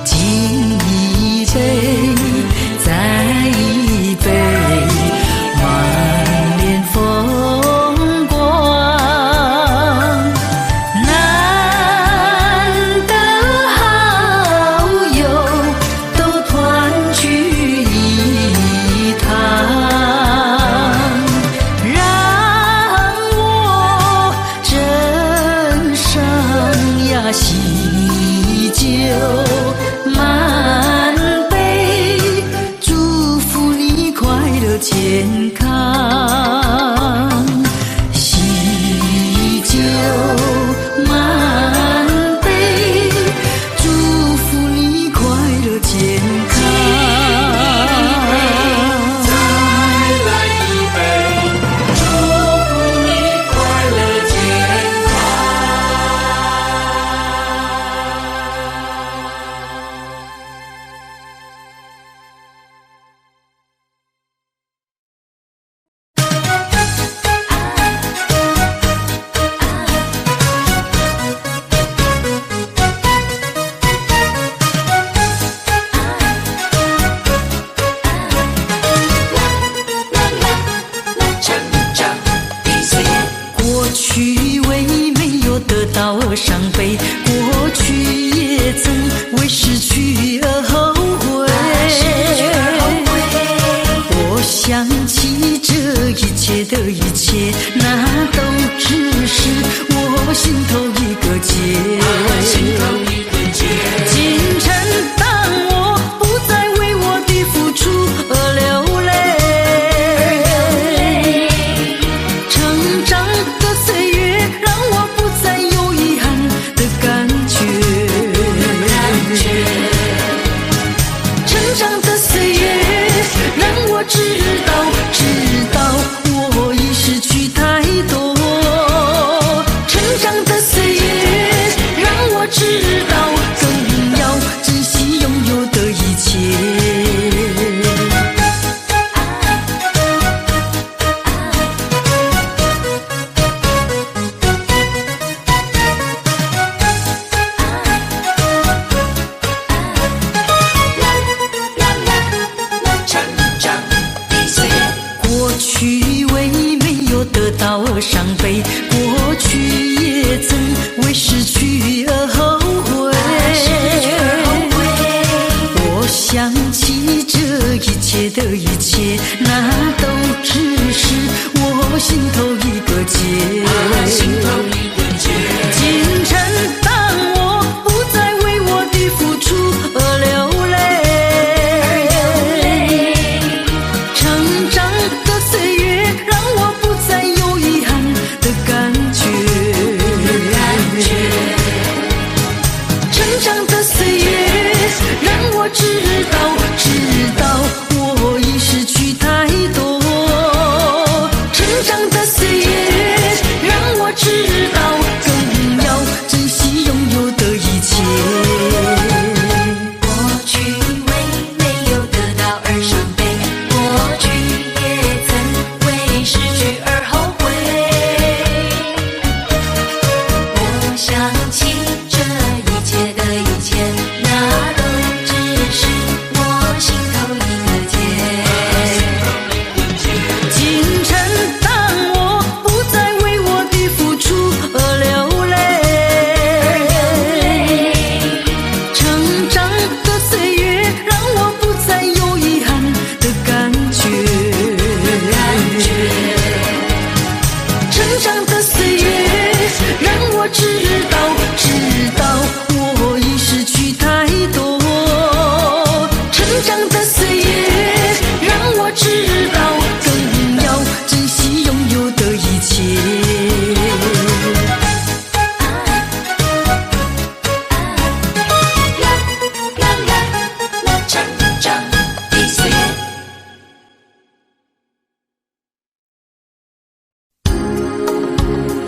精神。再一杯，满脸风光。难得好友都团聚一堂，让我斟上呀喜酒满杯，祝福你快乐健康。喜酒。去为没有得到而伤悲，过去也曾为失去而后悔。我想起这一切的一切，那都只是我心头一个结。今晨当我不再为我的付出而流泪，成长的岁月让我不再有遗憾的感觉。成长的岁月让我知道我已失去太多。成长的岁月让我知道更要珍惜拥有的一切。过去为没有得到而伤悲，过去也曾为失去而后悔。我想起这一切的一切，那都只是我心头一个结。今晨当我不再为我的付出而流泪，成长的岁月让我不再有遗憾的感觉。成长的岁月让我知道我已失去太多。成长的岁月让我知道更要珍惜拥有的一切。过去为没有得到而伤悲，过去也曾为失去而后悔。我想起这一切的一切，那都只是我心头一个结。今晨当我不再为我的付出而流泪，成长的岁月让我不再有遗憾的感觉。成长的岁月让我知道我已失去太多。成长的岁月让我知道更要珍惜拥有的一切。成长的岁月。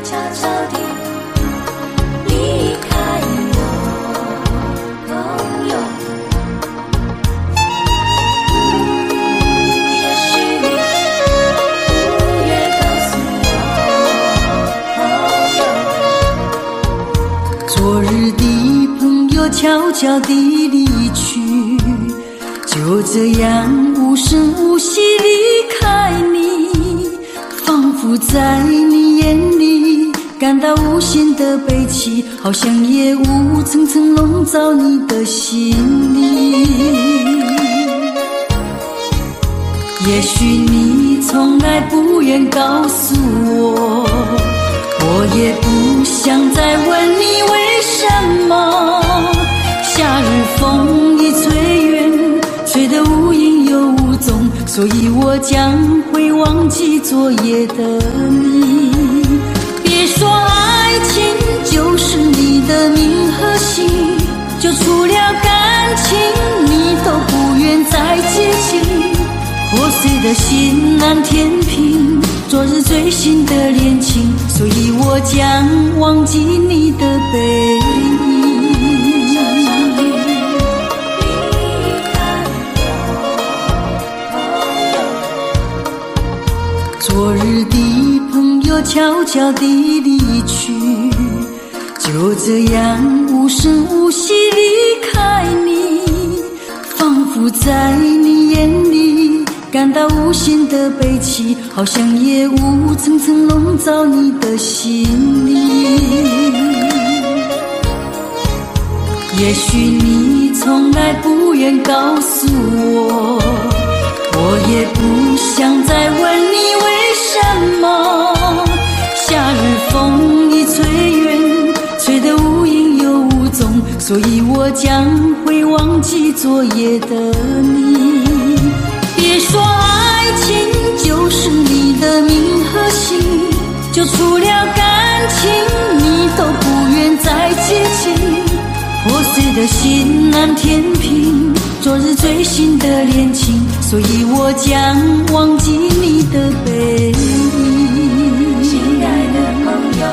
悄悄地离开我，朋友。也许你不愿告诉我，朋友。昨日的朋友悄悄地离去，就这样无声无息离开你，仿佛在你眼里感到无限的悲戚，好像夜雾层层笼罩你的心里。也许你从来不愿告诉我，我也不想再问你为什么。夏日风一吹远，吹得无影又无踪，所以我将会忘记昨夜的你。别说爱情就是你的名和姓，就除了感情你都不愿再接近。破碎的心难填平昨日最新的恋情，所以我将忘记你的背影。昨日的朋友悄悄地离去，就这样无声无息离开你，仿佛在你眼里感到无限的悲戚，好像夜雾层层笼罩你的心里。也许你从来不愿告诉我，我也不想再问你为什么。夏日风一吹远，吹得无影又无踪，所以我将会忘记昨夜的你。别说爱情就是你的名和姓，就除了感情你都不愿再接近。破碎的心难填平昨日最新的恋情，所以我将忘记你的背影。亲爱的朋友，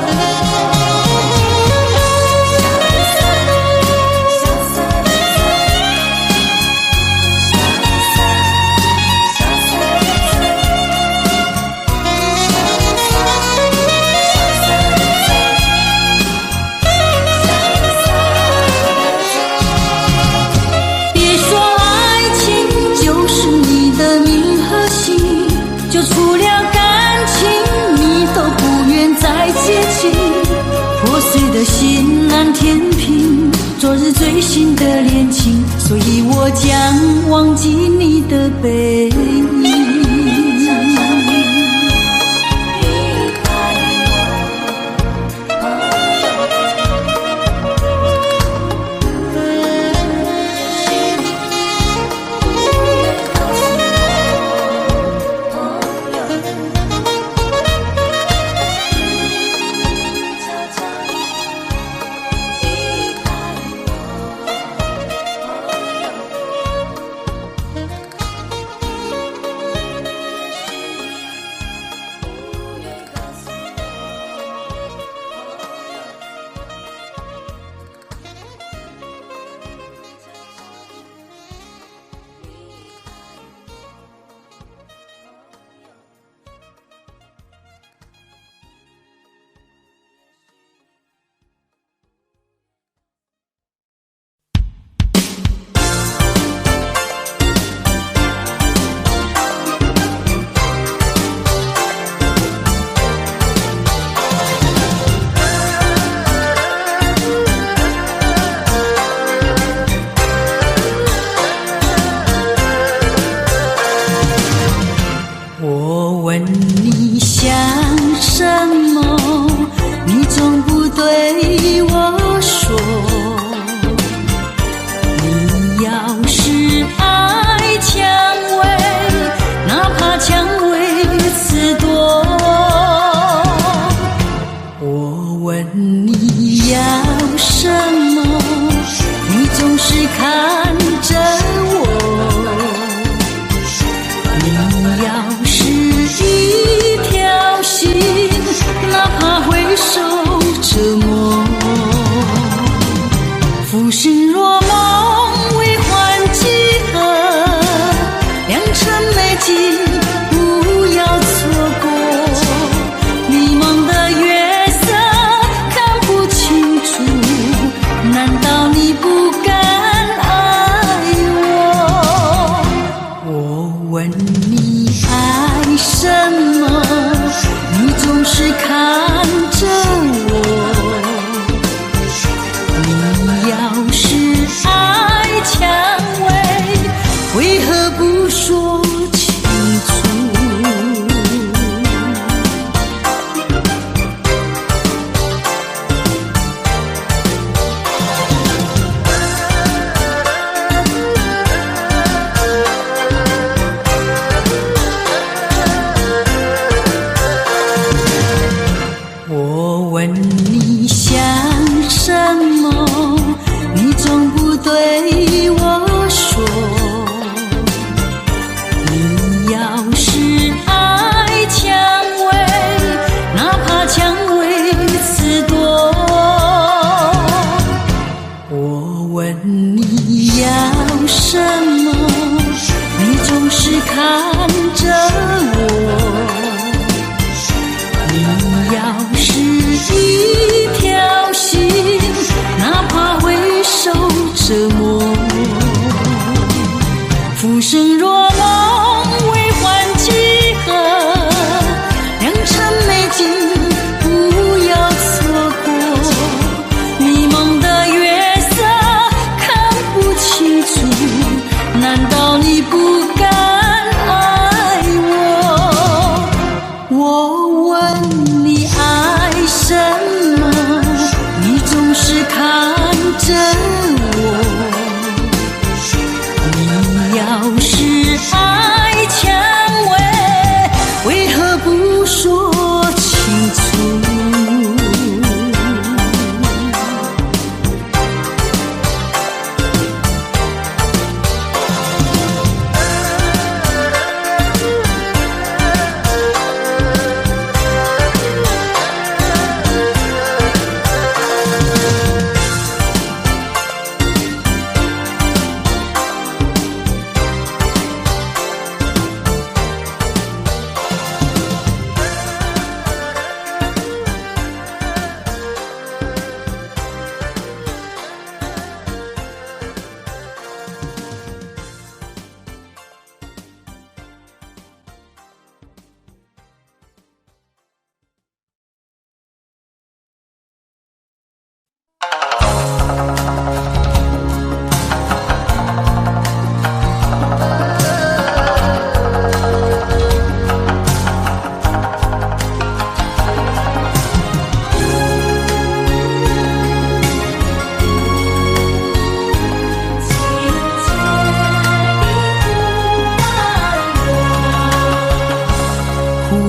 就除了感情你都不愿再接近。破碎的心难填平昨日最新的恋情，所以我将忘记你的背影。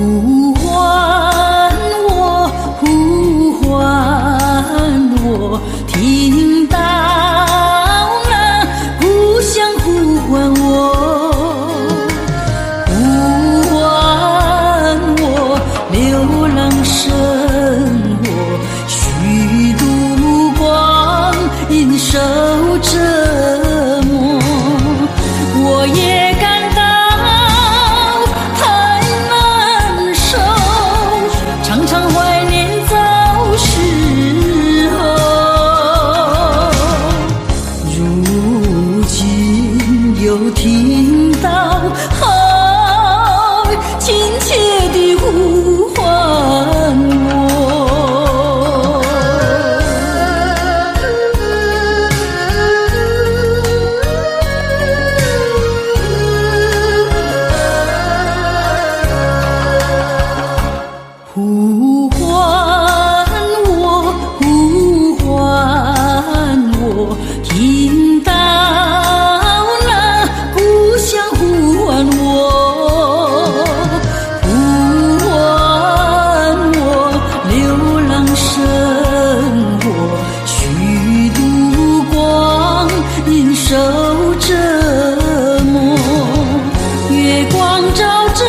呼唤我，呼唤我，听到那故乡呼唤我，呼唤我，流浪生活，虚度光阴受折磨，我也感到太难受，常常怀念早时候，如今又听到亲切的呼唤我，呼唤我，呼唤我，听到那故乡呼唤我，呼唤我，流浪生活，虚度光阴受折磨，月光照着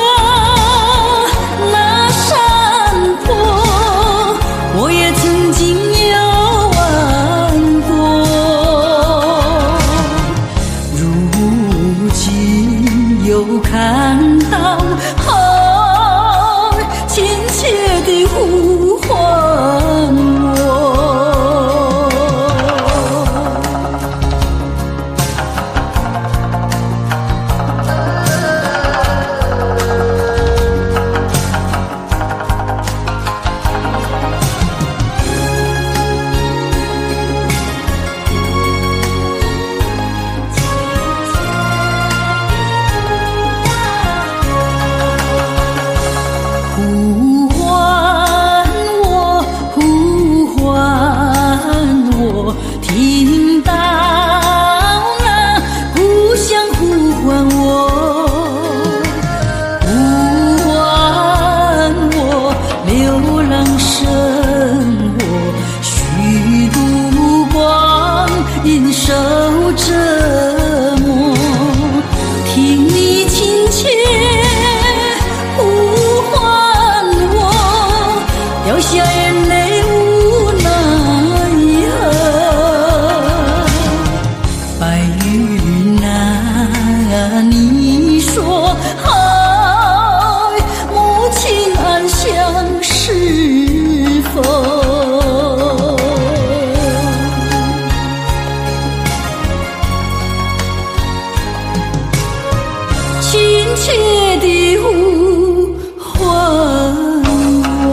那山坡，我也曾经游玩过，如今又看到亲切的呼唤我。呼唤我，呼唤我，听到那故乡呼唤我，呼唤我，流浪生活，虚度光阴受折磨，听你亲切呼唤我，掉下眼泪无奈何。白云啊，你说母亲安详是否？亲切的呼唤我。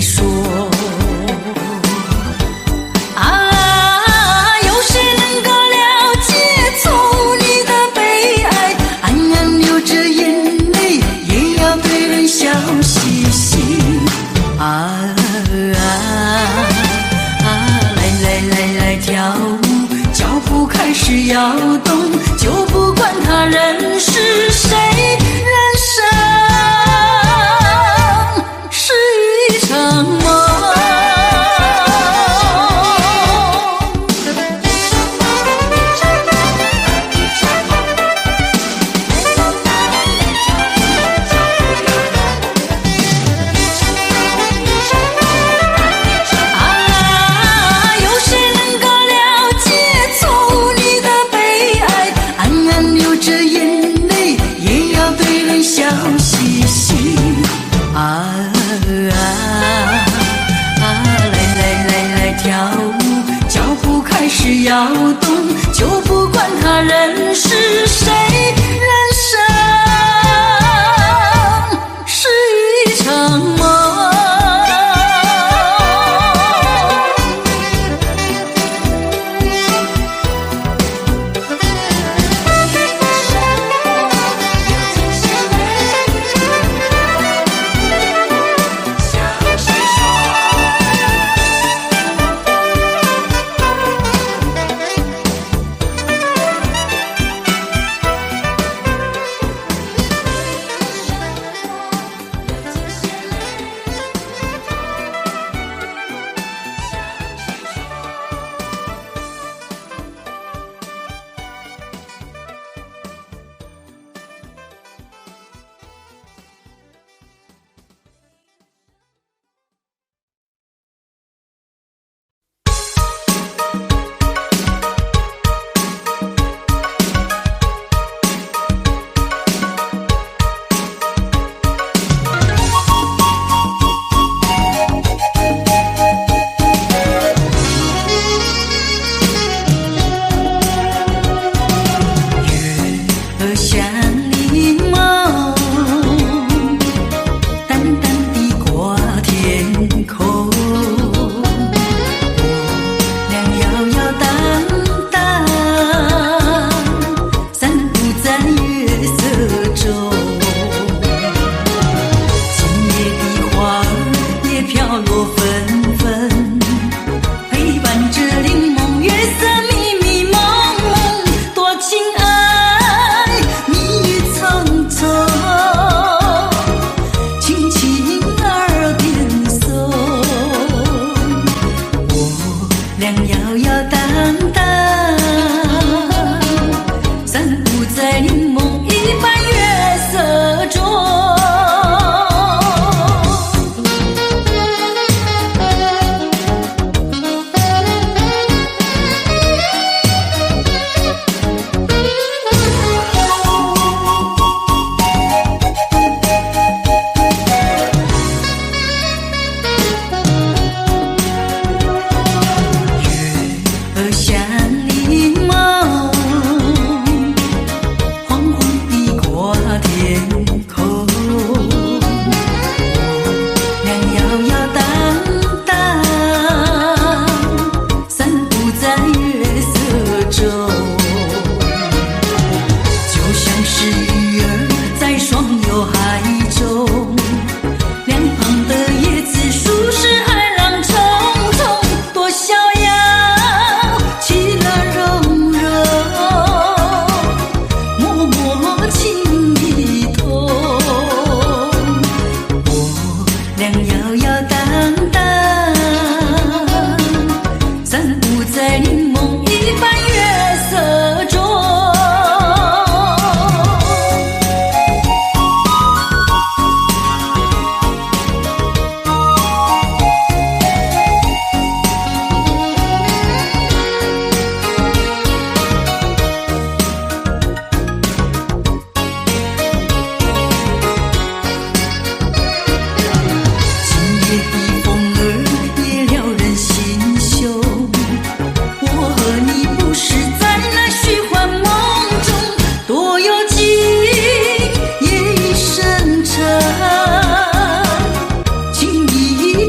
说。啊，有谁能够了解从你的悲哀？暗暗流着眼泪，也要对人笑嘻嘻。啊，来跳舞，脚步开始摇动，就不管他人是谁，人生是一场梦。摇动，就不管他人是谁，人生是一场梦。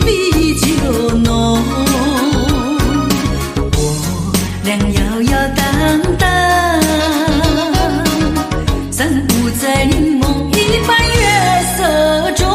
比酒浓。我俩摇摇荡荡，散步在柠檬一般月色中。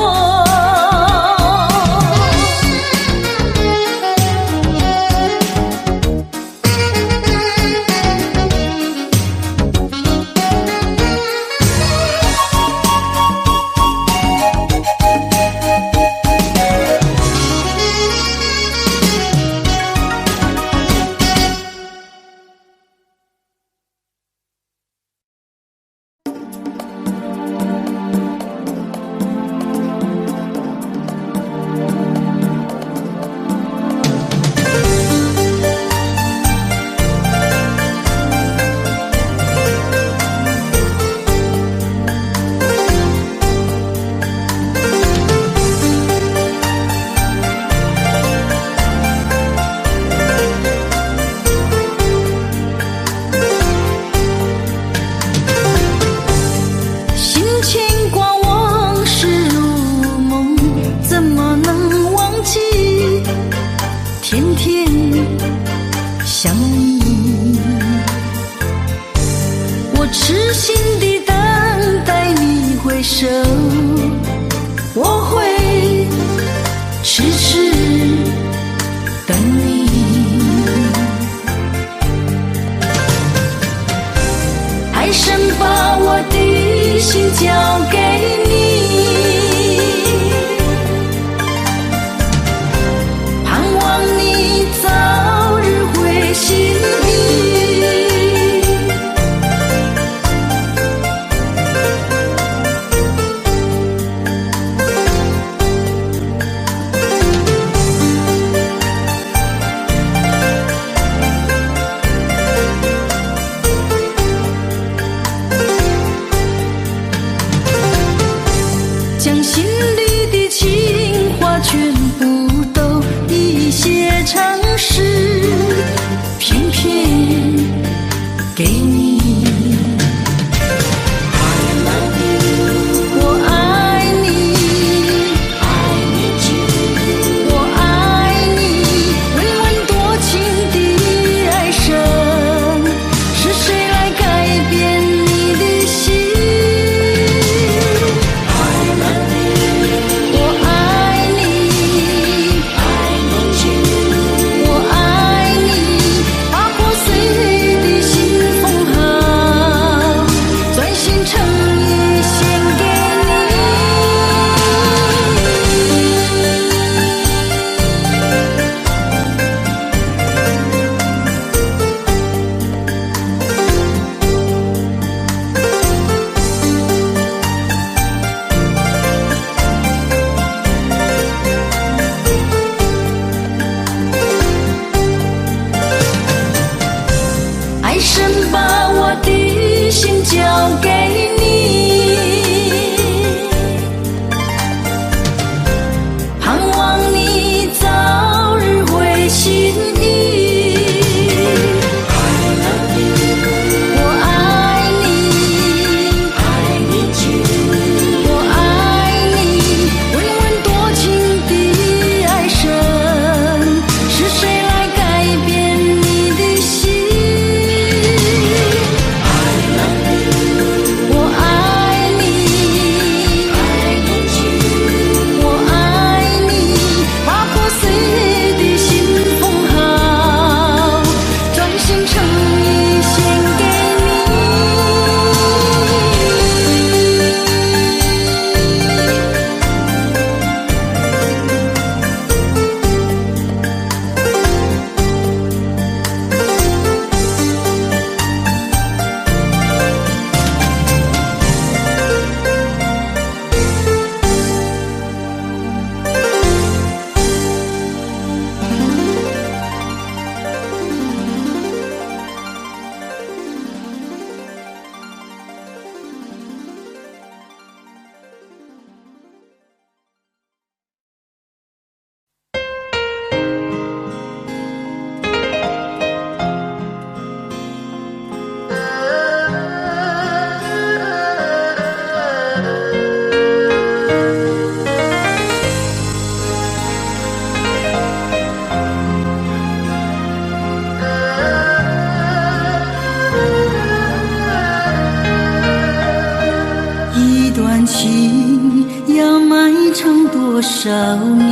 少年，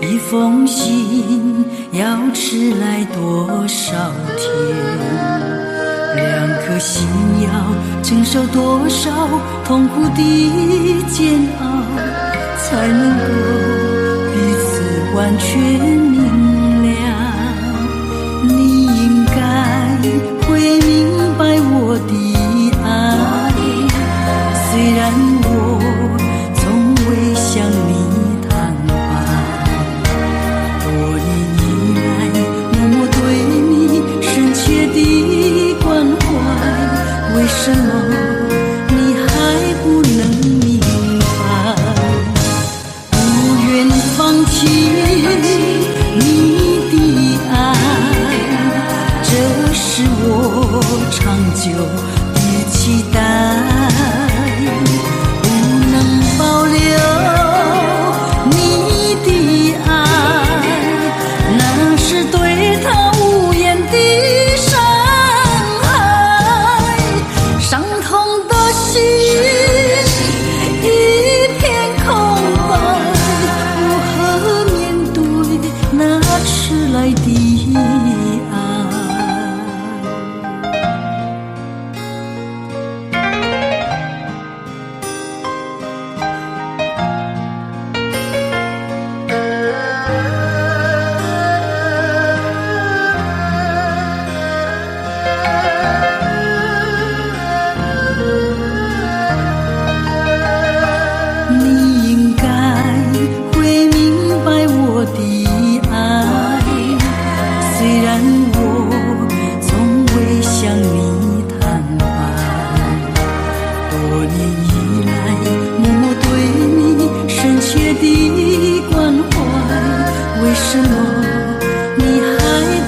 一封信要迟来多少天？两颗心要承受多少痛苦的煎熬，才能够彼此完全明了？你应该会明白我的爱，虽然我从未向你坦白，多年以来默默对你深切的关怀，为什么你还不能明白？不愿放弃你的爱，这是我长久的期待。不能保留你的爱，那是对他无言的伤害。伤痛的心一片空白，如何面对那迟来的爱？你应该会明白我的爱，虽然我从未向你坦白，多年以来默默对你深切的关怀，为什么你还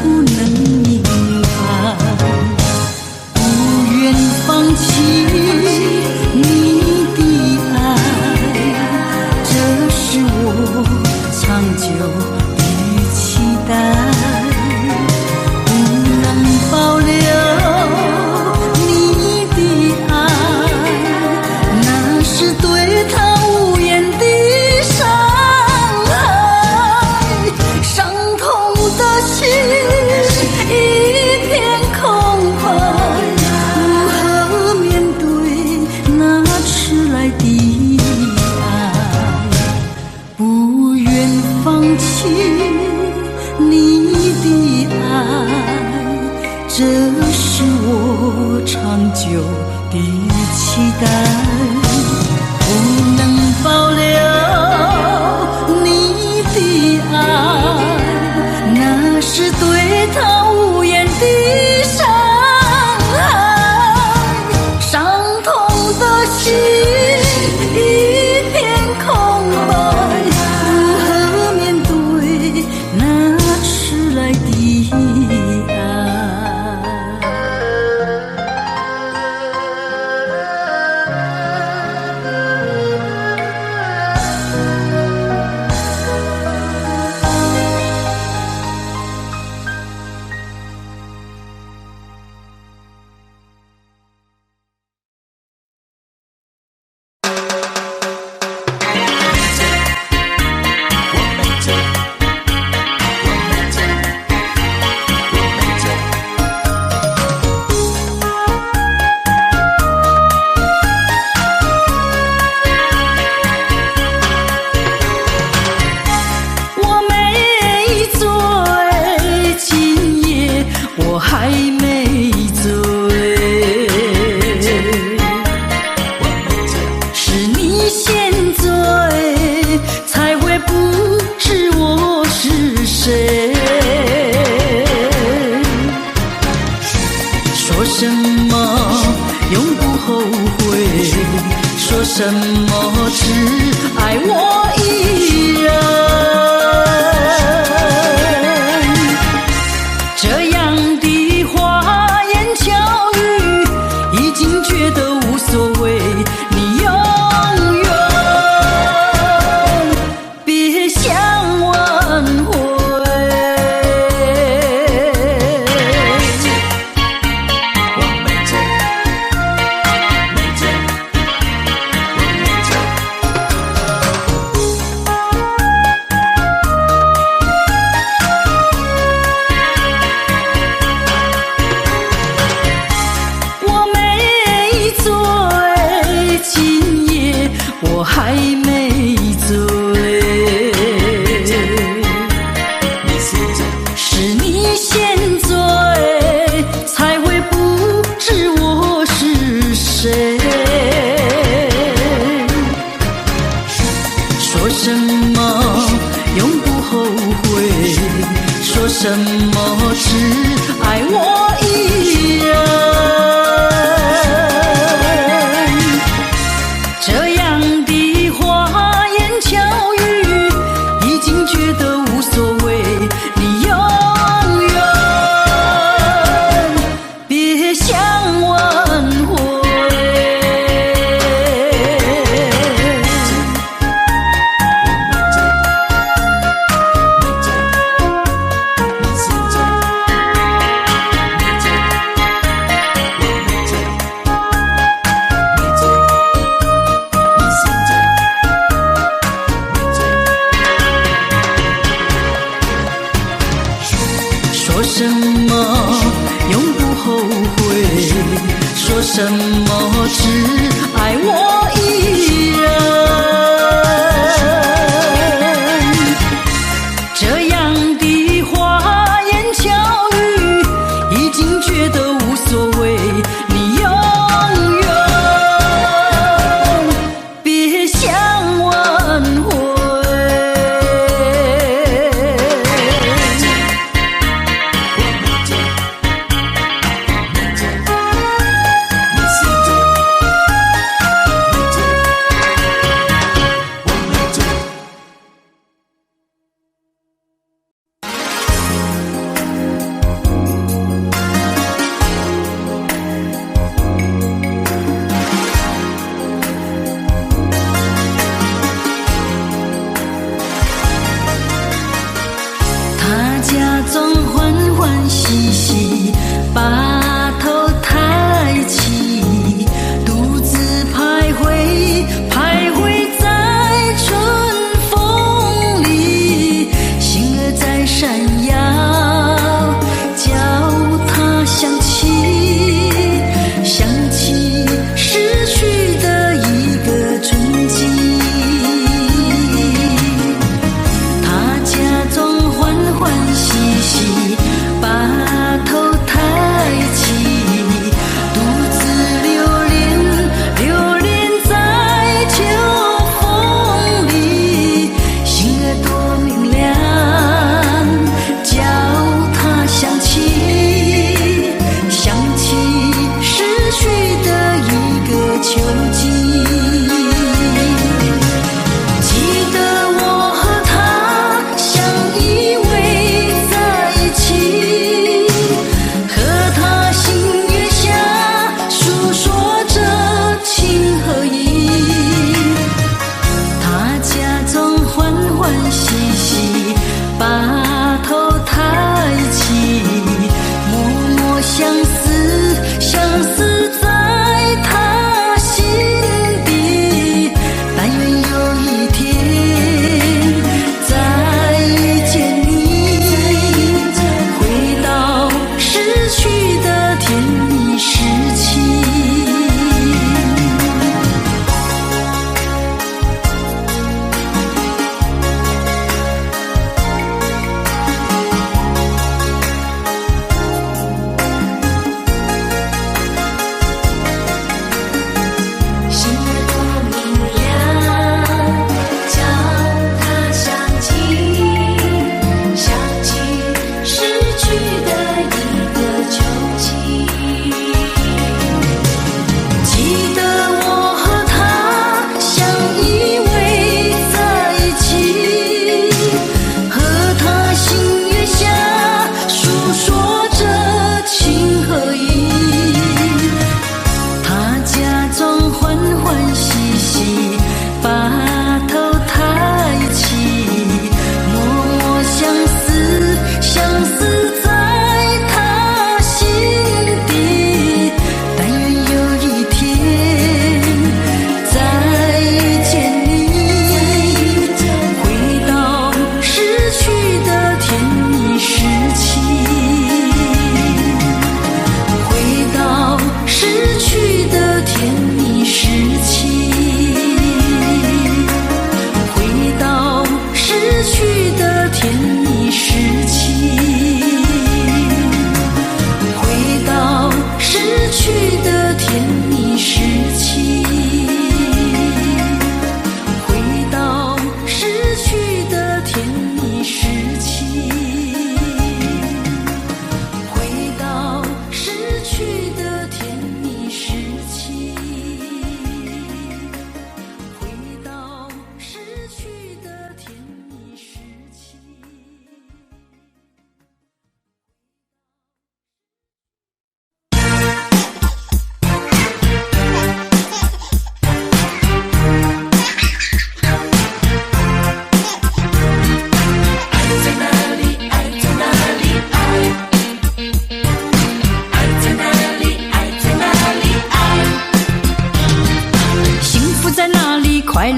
不能明白？不愿放弃你的爱，这是我长久的期待。不能保留你的爱，那是对他无言的伤害。伤痛的心一片空白，如何面对那迟来的爱？不愿放弃你的爱，这是我长久的期待。不能保留你的爱，那是对他无言的伤害。伤痛的心一片空白，如何面对那迟来的爱？我还没醉，是你先醉，才会不知我是谁。说什么永不后悔，说什么只爱我一人。这样的花言巧语，已经觉得无所谓。你永远别想挽回。我没醉，还没醉。是你先醉，才会不知我是谁。说什么永不后悔，说什么只爱我一人。这样的花言巧语，已经觉得无所谓。你永远别想挽回。说什么永不后悔，说什么只爱我一人。这样的花言巧语，已经觉得无所谓。你永远别想挽回。假装欢欢喜喜，把头抬起，独自徘徊，徘徊在春风里，心儿在闪耀，叫它想起，想起失去的一个春季。他假装欢欢喜喜，把头抬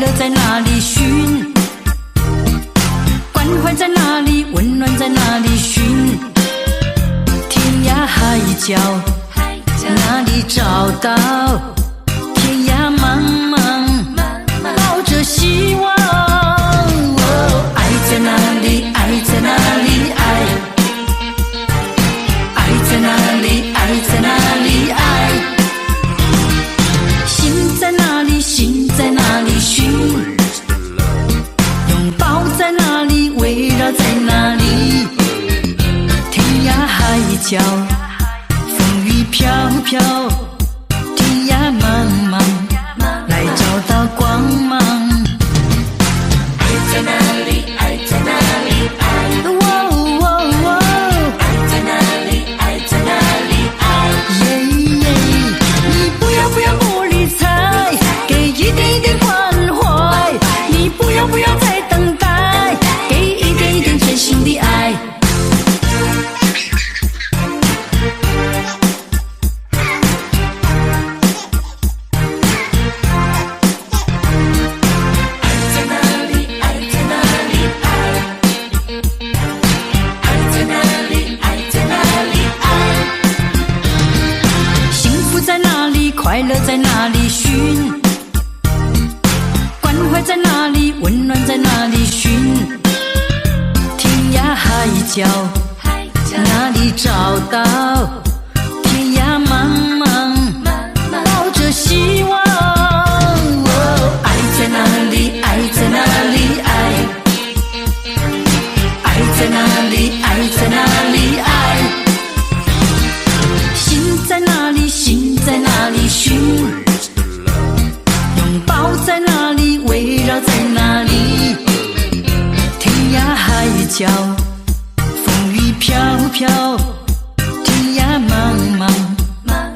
乐在哪里寻？关怀在哪里？温暖在哪里寻？天涯海角哪里找到？天涯茫茫抱着希望。爱在哪里？爱在哪里？爱在哪里？爱在哪里？爱心在哪里？心在哪里寻？拥抱在哪里？围绕在哪里？天涯海角风雨飘飘，天涯茫茫来找到光芒。爱在哪里？爱在哪里？爱在哪里？爱在哪里？爱你不要不理睬，给一点一点关怀。你不要再等待，给一点一点真心的爱。快乐在哪里寻？关怀在哪里？温暖在哪里寻？天涯海角哪里找到？天涯茫茫抱着希望。爱在哪里？爱在哪里？爱在哪里？爱在哪里？爱心在哪里？心在哪里寻？拥抱在哪里？围绕在哪里？天涯海角风雨飘飘，天涯茫茫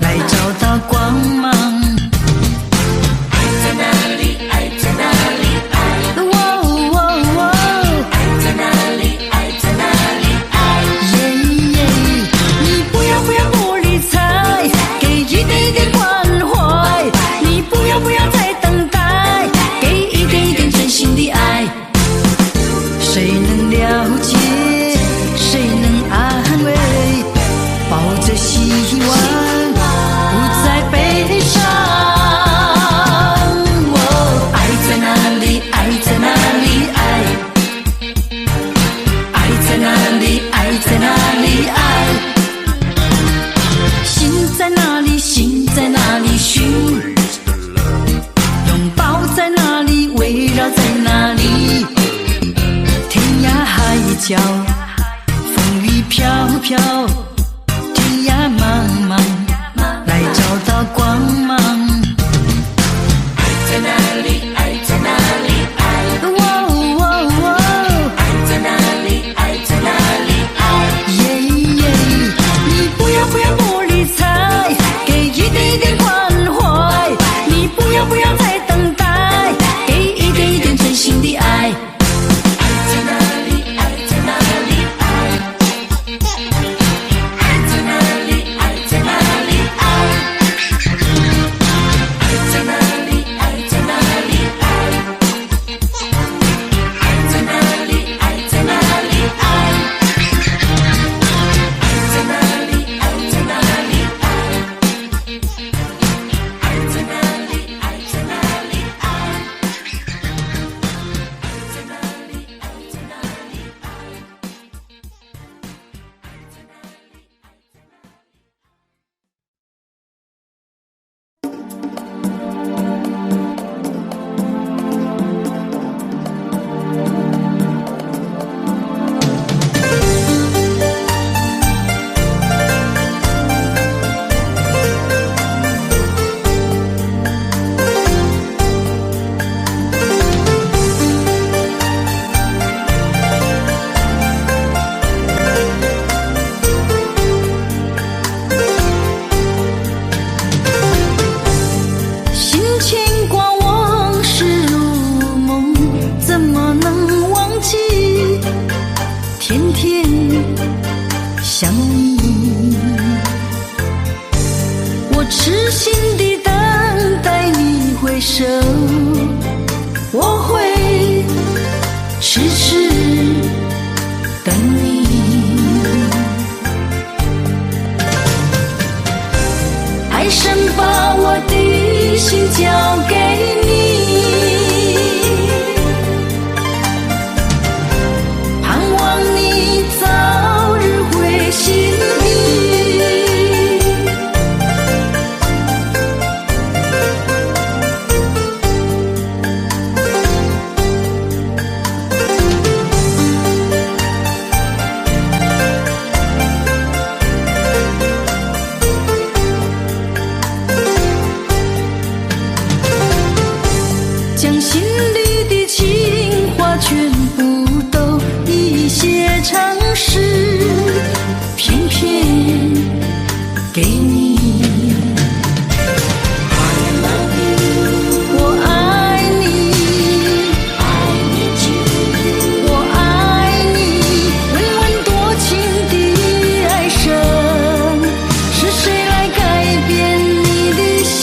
来找到光芒。爱在哪里？爱在哪里？爱在哪里？爱在哪里？爱你不要不理睬，给一点一点关怀。你不要再等待，给一点一点真心的爱。谁能了解？谁能安慰？抱着希望，不再悲伤。爱在哪里？爱在哪里？爱在哪里？爱在哪里？爱心在哪里？心在哪里寻？拥抱在哪里？围绕在哪里？天涯海角风雨飘飘，天涯茫茫来找到光芒。爱在哪里？爱在哪里？爱在哪里？爱在哪里？爱你不要不理睬，给一点一点关怀。你不要再等待，给一点一点真心的爱。爱在哪里？爱在哪里？爱在哪里？爱在哪里？心交给你，盼望你早日会心意。将心里的情话全部都一写成诗，偏偏给你。我爱你，我爱你，温温多情的爱神，是谁来改变你的心？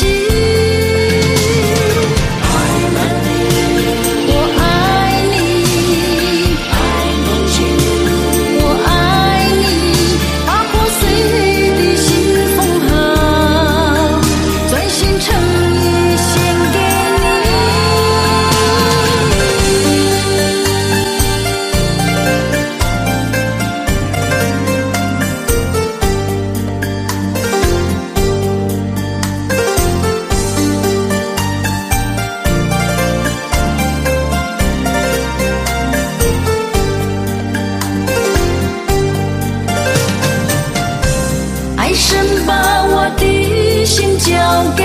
爱神把我的心交给